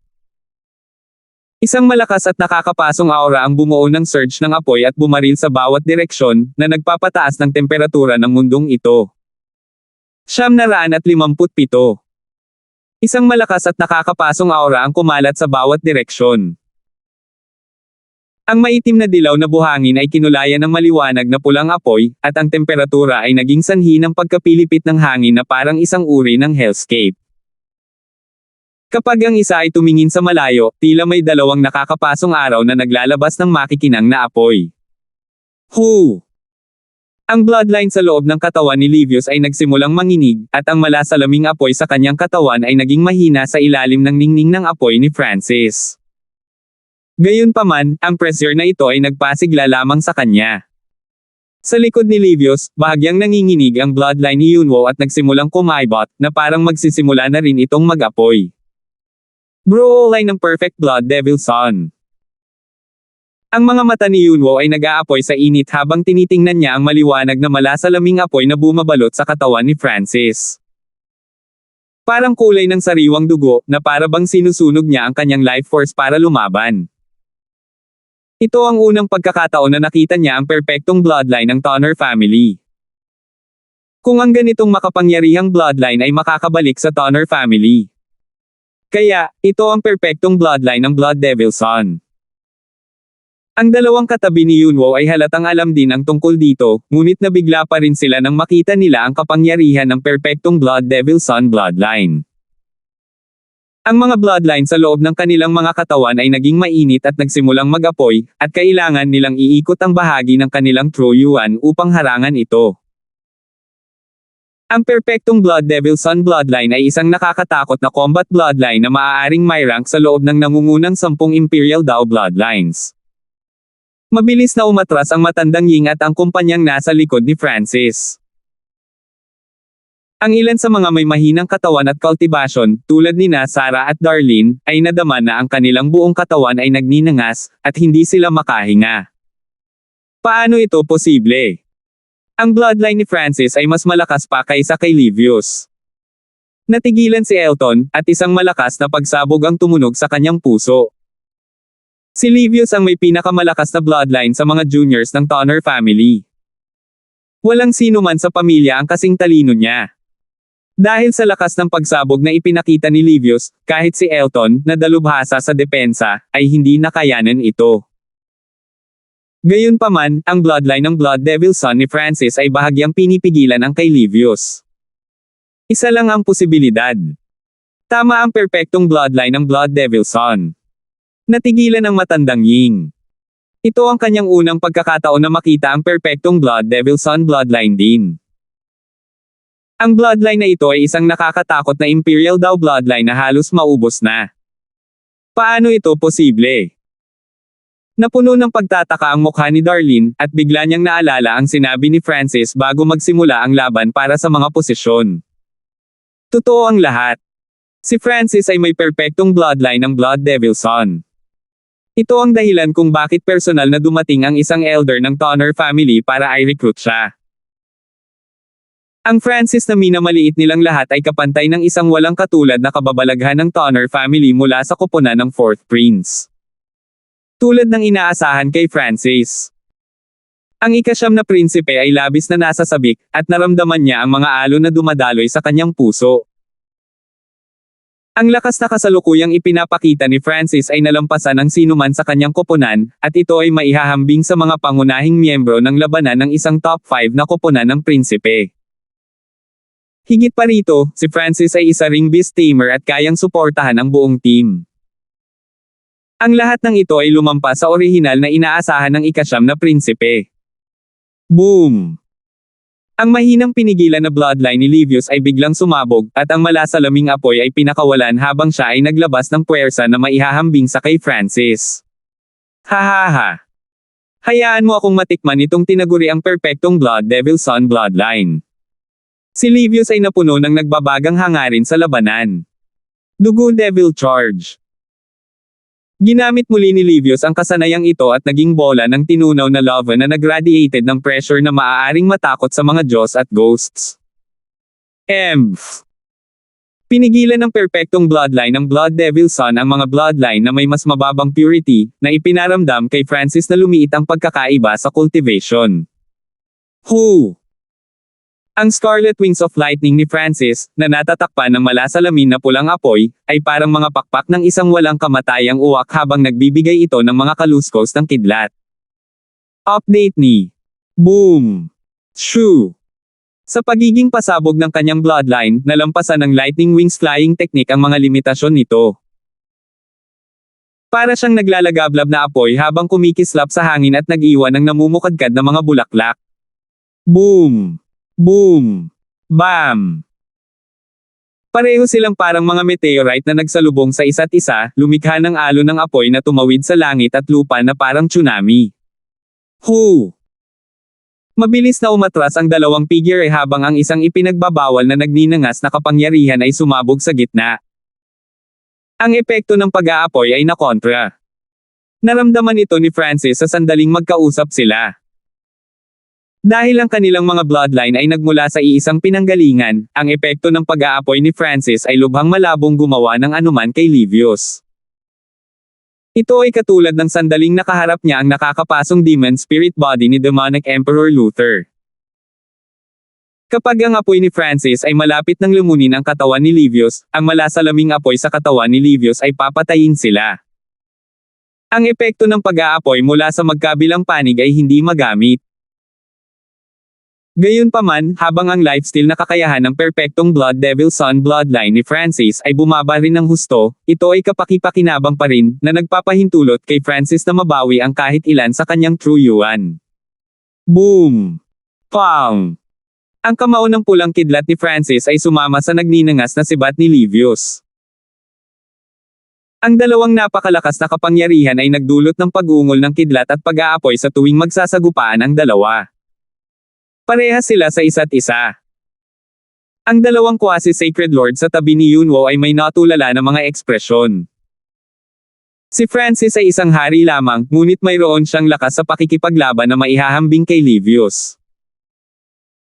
Isang malakas at nakakapasong aura ang bumuo ng surge ng apoy at bumaril sa bawat direksyon, na nagpapataas ng temperatura ng mundong ito. 957. Isang malakas at nakakapasong aura ang kumalat sa bawat direksyon. Ang maitim na dilaw na buhangin ay kinulayan ng maliwanag na pulang apoy, at ang temperatura ay naging sanhi ng pagkapilipit ng hangin na parang isang uri ng hellscape. Kapag ang isa ay tumingin sa malayo, tila may dalawang nakakapasong araw na naglalabas ng makikinang na apoy. Hoo! Ang bloodline sa loob ng katawan ni Livius ay nagsimulang manginig, at ang malasalaming apoy sa kanyang katawan ay naging mahina sa ilalim ng ningning ng apoy ni Francis. Gayunpaman, ang pressure na ito ay nagpasigla lamang sa kanya. Sa likod ni Livius, bahagyang nanginginig ang bloodline ni Yunwo at nagsimulang kumaibot, na parang magsisimula na rin itong mag-apoy. Brawlline ng Perfect Blood Devil Sun. Ang mga mata ni Yunwo ay nag-aapoy sa init habang tinitingnan niya ang maliwanag na malasalaming apoy na bumabalot sa katawan ni Francis. Parang kulay ng sariwang dugo, na para bang sinusunog niya ang kanyang life force para lumaban. Ito ang unang pagkakataon na nakita niya ang perpektong bloodline ng Tonner family. Kung ang ganitong makapangyarihang bloodline ay makakabalik sa Tonner family. Kaya, ito ang perpektong bloodline ng Blood Devil Sun. Ang dalawang katabi ni Yunwo ay halatang alam din ang tungkol dito, ngunit nabigla pa rin sila nang makita nila ang kapangyarihan ng perpektong Blood Devil Sun bloodline. Ang mga bloodline sa loob ng kanilang mga katawan ay naging mainit at nagsimulang mag-apoy, at kailangan nilang iikot ang bahagi ng kanilang True Yuan upang harangan ito. Ang perpektong Blood Devil Sun bloodline ay isang nakakatakot na combat bloodline na maaaring may rank sa loob ng nangungunang 10 Imperial Dao bloodlines. Mabilis na umatras ang matandang Ying at ang kumpanyang nasa likod ni Francis. Ang ilan sa mga may mahinang katawan at kultibasyon, tulad nina Sarah at Darlene, ay nadama na ang kanilang buong katawan ay nagninangas, at hindi sila makahinga. Paano ito posible? Ang bloodline ni Francis ay mas malakas pa kaysa kay Livius. Natigilan si Elton, at isang malakas na pagsabog ang tumunog sa kanyang puso. Si Livius ang may pinakamalakas na bloodline sa mga juniors ng Tonner family. Walang sino man sa pamilya ang kasing talino niya. Dahil sa lakas ng pagsabog na ipinakita ni Livius, kahit si Elton, na dalubhasa sa depensa, ay hindi nakayanan ito. Gayunpaman, ang bloodline ng Blood Devil Sun ni Francis ay bahagyang pinipigilan ang kay Livius. Isa lang ang posibilidad. Tama ang perpektong bloodline ng Blood Devil Sun. Natigilan ang matandang Ying. Ito ang kanyang unang pagkakataon na makita ang perpektong Blood Devil Sun bloodline din. Ang bloodline na ito ay isang nakakatakot na Imperial Dao bloodline na halos maubos na. Paano ito posible? Napuno ng pagtataka ang mukha ni Darlene, at bigla niyang naalala ang sinabi ni Francis bago magsimula ang laban para sa mga posisyon. Totoo ang lahat. Si Francis ay may perpektong bloodline ng Blood Devil Son. Ito ang dahilan kung bakit personal na dumating ang isang elder ng Tonner family para i-recruit siya. Ang Francis na minamaliit nilang lahat ay kapantay ng isang walang katulad na kababalaghan ng Tonner family mula sa koponan ng 4th Prince. Tulad ng inaasahan kay Francis. Ang ika-9 na prinsipe ay labis na nasasabik, at naramdaman niya ang mga alon na dumadaloy sa kanyang puso. Ang lakas na kasalukuyang ipinapakita ni Francis ay nalampasan ng sinuman sa kanyang koponan, at ito ay maihahambing sa mga pangunahing miyembro ng labanan ng isang top 5 na koponan ng prinsipe. Higit pa rito, si Francis ay isa ring beast tamer at kayang suportahan ang buong team. Ang lahat ng ito ay lumampas sa orihinal na inaasahan ng ika-9 na prinsipe. Boom! Ang mahinang pinigilan na bloodline ni Livius ay biglang sumabog, at ang malasalaming apoy ay pinakawalan habang siya ay naglabas ng puwersa na maihahambing sa kay Francis. Hahaha! Hayaan mo akong matikman itong tinaguri ang perpektong Blood Devil Son bloodline. Si Livius ay napuno ng nagbabagang hangarin sa labanan. Dugo Devil Charge. Ginamit muli ni Livius ang kasanayang ito at naging bola ng tinunaw na lava na nagradiated ng pressure na maaaring matakot sa mga Diyos at ghosts. Pinigilan ng perpektong bloodline ng Blood Devil Son ang mga bloodline na may mas mababang purity, na ipinaramdam kay Francis na lumiit ang pagkakaiba sa cultivation. Ang Scarlet Wings of Lightning ni Francis, na natatakpan ng malasalamin na pulang apoy, ay parang mga pakpak ng isang walang kamatayang uwak habang nagbibigay ito ng mga kaluskos ng kidlat. Update ni Boom! Shoo! Sa pagiging pasabog ng kanyang bloodline, nalampasan ng Lightning Wings flying technique ang mga limitasyon nito. Para siyang naglalagablab na apoy habang kumikislap sa hangin at nag-iwan ng namumukadkad na mga bulaklak. Boom! Boom! Bam! Pareho silang parang mga meteorite na nagsalubong sa isa't isa, lumikha ng alon ng apoy na tumawid sa langit at lupa na parang tsunami. Mabilis na umatras ang dalawang figure habang ang isang ipinagbabawal na nagninangas na kapangyarihan ay sumabog sa gitna. Ang epekto ng pag-aapoy ay nakontra. Naramdaman ito ni Francis sa sandaling magkausap sila. Dahil ang kanilang mga bloodline ay nagmula sa iisang pinanggalingan, ang epekto ng pag-aapoy ni Francis ay lubhang malabong gumawa ng anuman kay Livius. Ito ay katulad ng sandaling nakaharap niya ang nakakapasong demon spirit body ni Demonic Emperor Luther. Kapag ang apoy ni Francis ay malapit ng lumunin ang katawan ni Livius, ang malasalaming apoy sa katawan ni Livius ay papatayin sila. Ang epekto ng pag-aapoy mula sa magkabilang panig ay hindi magamit. Gayunpaman, habang ang lifesteal na kakayahan ng perpektong Blood Devil Son bloodline ni Francis ay bumaba rin ng husto, ito ay kapaki-pakinabang pa rin, na nagpapahintulot kay Francis na mabawi ang kahit ilan sa kanyang true yuan. Boom! Pang! Ang kamao ng pulang kidlat ni Francis ay sumama sa nagninangas na sibat ni Livius. Ang dalawang napakalakas na kapangyarihan ay nagdulot ng pag-ungol ng kidlat at pag-aapoy sa tuwing magsasagupaan ang dalawa. Parehas sila sa isa't isa. Ang dalawang quasi-sacred lord sa tabi ni Yunwo ay may natulala na mga ekspresyon. Si Francis ay isang hari lamang, ngunit mayroon siyang lakas sa pakikipaglaban na maihahambing kay Livius.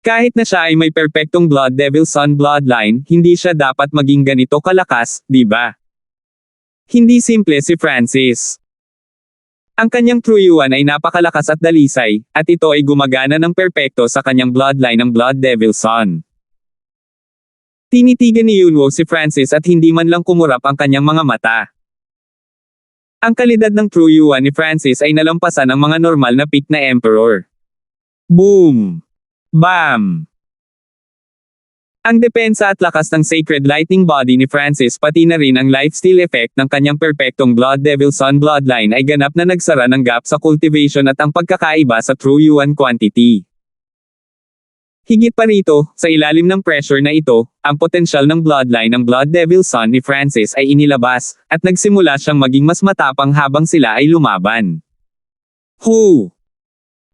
Kahit na siya ay may perpektong Blood Devil Son bloodline, hindi siya dapat maging ganito kalakas, di ba? Hindi simple si Francis. Ang kanyang true yuan ay napakalakas at dalisay, at ito ay gumagana ng perpekto sa kanyang bloodline ng Blood Devil Son. Tinitigan ni Yunwo si Francis at hindi man lang kumurap ang kanyang mga mata. Ang kalidad ng true yuan ni Francis ay nalampasan ang mga normal na peak na emperor. Boom! Bam! Ang depensa at lakas ng sacred lightning body ni Francis pati na rin ang lifesteal effect ng kanyang perpektong Blood Devil Son bloodline ay ganap na nagsara ng gap sa cultivation at ang pagkakaiba sa true yuan quantity. Higit pa rito, sa ilalim ng pressure na ito, ang potensyal ng bloodline ng Blood Devil Son ni Francis ay inilabas, at nagsimula siyang maging mas matapang habang sila ay lumaban. Hu!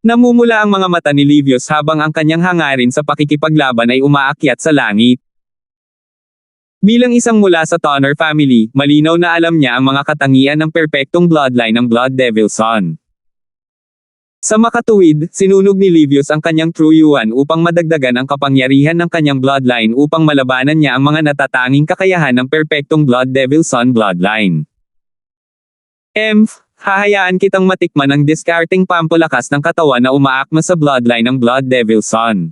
Namumula ang mga mata ni Livius habang ang kanyang hangarin sa pakikipaglaban ay umaakyat sa langit. Bilang isang mula sa Tonner family, malinaw na alam niya ang mga katangian ng perpektong bloodline ng Blood Devil Son. Sa makatuwid, sinunog ni Livius ang kanyang True Yuan upang madagdagan ang kapangyarihan ng kanyang bloodline upang malabanan niya ang mga natatanging kakayahan ng perpektong Blood Devil Son bloodline. Hahayaan kitang matikman ang discarding pampalakas ng katawan na umaakma sa bloodline ng Blood Devil Son.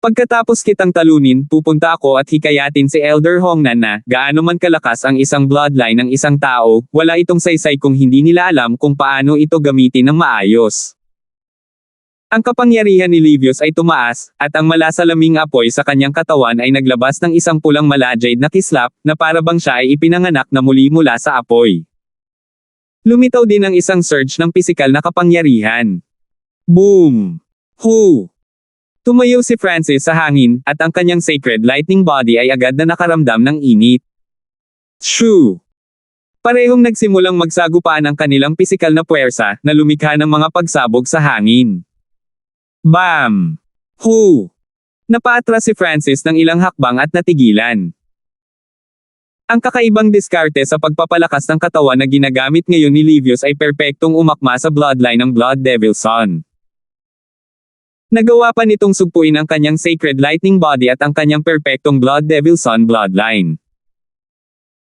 Pagkatapos kitang talunin, pupunta ako at hikayatin si Elder Hongnan na, gaano man kalakas ang isang bloodline ng isang tao, wala itong saysay kung hindi nila alam kung paano ito gamitin ng maayos. Ang kapangyarihan ni Livius ay tumaas, at ang malasalaming apoy sa kanyang katawan ay naglabas ng isang pulang malajade na kislap, na para bang siya ay ipinanganak na muli mula sa apoy. Lumitaw din ang isang surge ng pisikal na kapangyarihan. Boom! Hu! Tumayo si Francis sa hangin, at ang kanyang sacred lightning body ay agad na nakaramdam ng init. Shoo! Parehong nagsimulang magsagupaan ang kanilang pisikal na puwersa, na lumikha ng mga pagsabog sa hangin. Bam! Hu! Napaatras si Francis ng ilang hakbang at natigilan. Ang kakaibang diskarte sa pagpapalakas ng katawan na ginagamit ngayon ni Livius ay perpektong umakma sa bloodline ng Blood Devil Son. Nagawa pa nitong sugpuin ang kanyang sacred lightning body at ang kanyang perpektong Blood Devil Son bloodline.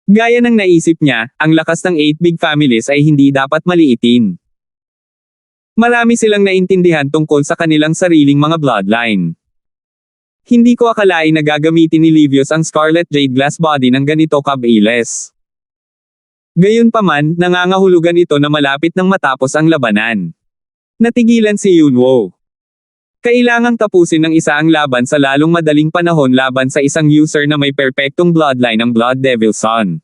Gaya ng naisip niya, ang lakas ng 8 big families ay hindi dapat maliitin. Marami silang naintindihan tungkol sa kanilang sariling mga bloodline. Hindi ko akalain na gagamitin ni Livius ang Scarlet Jade Glass body ng ganito kabilis. Gayunpaman, nangangahulugan ito na malapit nang matapos ang labanan. Natigilan si Yunwo. Kailangang tapusin ng isa ang laban sa lalong madaling panahon laban sa isang user na may perpektong bloodline ng Blood Devil Son.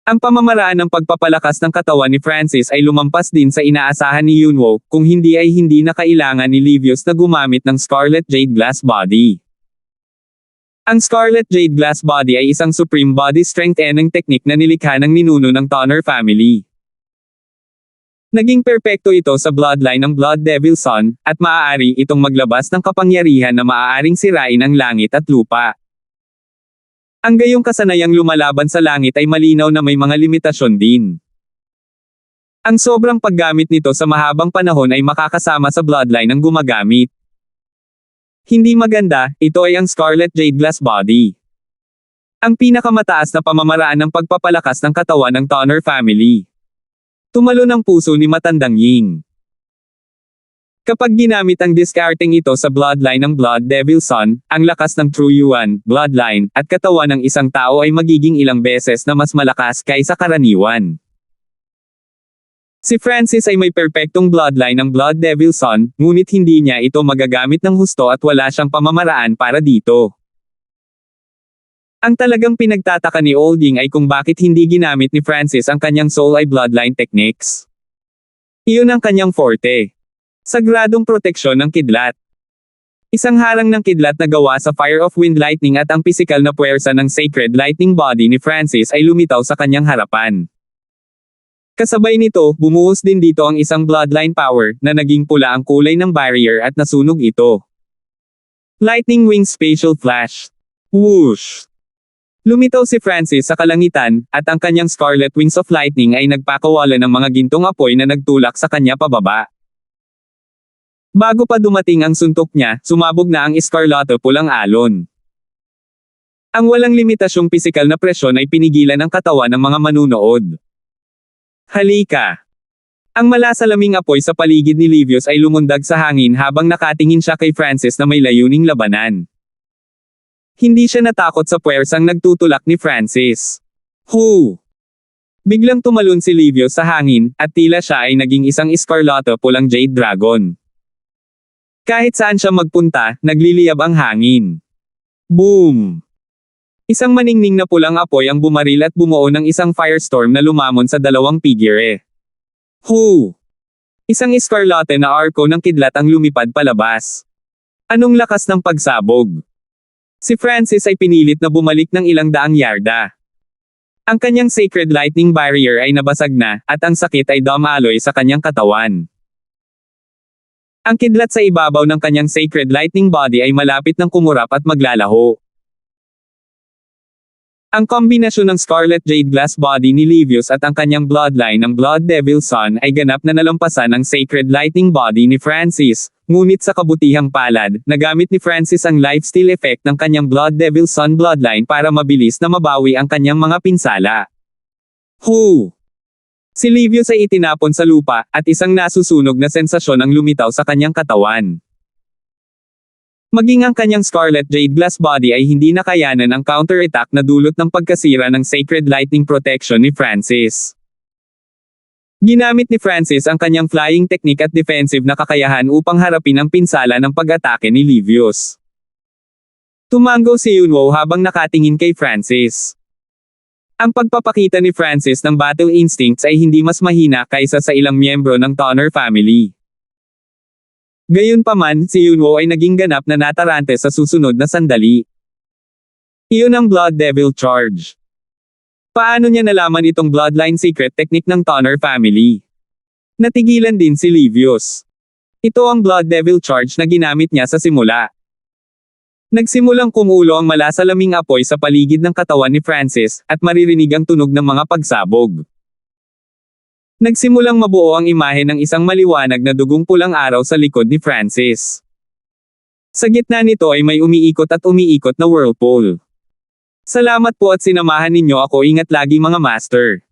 Ang pamamaraan ng pagpapalakas ng katawan ni Francis ay lumampas din sa inaasahan ni Yunwo, kung hindi ay hindi na kailangan ni Livius na gumamit ng Scarlet Jade Glass body. Ang Scarlet Jade Glass body ay isang supreme body strengthening technique na nilikha ng ninuno ng Tonner family. Naging perpekto ito sa bloodline ng Blood Devil Son, at maaari itong maglabas ng kapangyarihan na maaaring sirain ang langit at lupa. Ang gayong kasanayang lumalaban sa langit ay malinaw na may mga limitasyon din. Ang sobrang paggamit nito sa mahabang panahon ay makakasama sa bloodline ng gumagamit. Hindi maganda, ito ay ang Scarlet Jade Glass body. Ang pinakamataas na pamamaraan ng pagpapalakas ng katawan ng Tonner family. Tumalo ng puso ni Matandang Ying. Kapag ginamit ang discarding ito sa bloodline ng Blood Devil Son, ang lakas ng True Yuan, bloodline, at katawan ng isang tao ay magiging ilang beses na mas malakas kaysa karaniwan. Si Francis ay may perpektong bloodline ng Blood Devil Son, ngunit hindi niya ito magagamit ng husto at wala siyang pamamaraan para dito. Ang talagang pinagtataka ni Olding ay kung bakit hindi ginamit ni Francis ang kanyang Soul Eye bloodline techniques. Iyon ang kanyang forte. Sagradong proteksyon ng kidlat. Isang harang ng kidlat na gawa sa Fire of Wind Lightning at ang pisikal na puwersa ng Sacred Lightning body ni Francis ay lumitaw sa kanyang harapan. Kasabay nito, bumuhos din dito ang isang bloodline power na naging pula ang kulay ng barrier at nasunog ito. Lightning Wing Spatial Flash. Whoosh! Lumitaw si Francis sa kalangitan, at ang kanyang Scarlet Wings of Lightning ay nagpakawala ng mga gintong apoy na nagtulak sa kanya pababa. Bago pa dumating ang suntok niya, sumabog na ang Escarlata pulang alon. Ang walang limitasyong pisikal na presyon ay pinigilan ng katawan ng mga manunood. Halika! Ang malasalaming apoy sa paligid ni Livius ay lumundag sa hangin habang nakatingin siya kay Francis na may layuning labanan. Hindi siya natakot sa puwersang nagtutulak ni Francis. Hu! Biglang tumalon si Livius sa hangin, at tila siya ay naging isang Escarlata pulang Jade Dragon. Kahit saan siya magpunta, nagliliyab ang hangin. Boom! Isang maningning na pulang apoy ang bumaril at bumuo ng isang firestorm na lumamon sa dalawang figure. Hu! Isang iskarlate na arko ng kidlat ang lumipad palabas. Anong lakas ng pagsabog! Si Francis ay pinilit na bumalik ng ilang daang yarda. Ang kanyang sacred lightning barrier ay nabasag na, at ang sakit ay dumaloy sa kanyang katawan. Ang kidlat sa ibabaw ng kanyang sacred lightning body ay malapit ng kumurap at maglalaho. Ang kombinasyon ng Scarlet Jade Glass body ni Livius at ang kanyang bloodline ng Blood Devil Son ay ganap na nalampasan ang Sacred Lightning body ni Francis, ngunit sa kabutihang palad, nagamit ni Francis ang lifesteal effect ng kanyang Blood Devil Son bloodline para mabilis na mabawi ang kanyang mga pinsala. Hu! Si Livius ay itinapon sa lupa, at isang nasusunog na sensasyon ang lumitaw sa kanyang katawan. Maging ang kanyang Scarlet Jade Glass body ay hindi nakayanan ang counter-attack na dulot ng pagkasira ng Sacred Lightning Protection ni Francis. Ginamit ni Francis ang kanyang flying technique at defensive na kakayahan upang harapin ang pinsala ng pag-atake ni Livius. Tumango si Yunwo habang nakatingin kay Francis. Ang pagpapakita ni Francis ng battle instincts ay hindi mas mahina kaysa sa ilang miyembro ng Tonner family. Gayunpaman, si Yunwo ay naging ganap na natarante sa susunod na sandali. Iyon ang Blood Devil Charge. Paano niya nalaman itong bloodline secret technique ng Tonner family? Natigilan din si Livius. Ito ang Blood Devil Charge na ginamit niya sa simula. Nagsimulang kumulo ang malasalaming apoy sa paligid ng katawan ni Francis, at maririnig ang tunog ng mga pagsabog. Nagsimulang mabuo ang imahe ng isang maliwanag na dugong pulang araw sa likod ni Francis. Sa gitna nito ay may umiikot at umiikot na whirlpool. Salamat po at sinamahan ninyo ako. Ingat lagi mga master.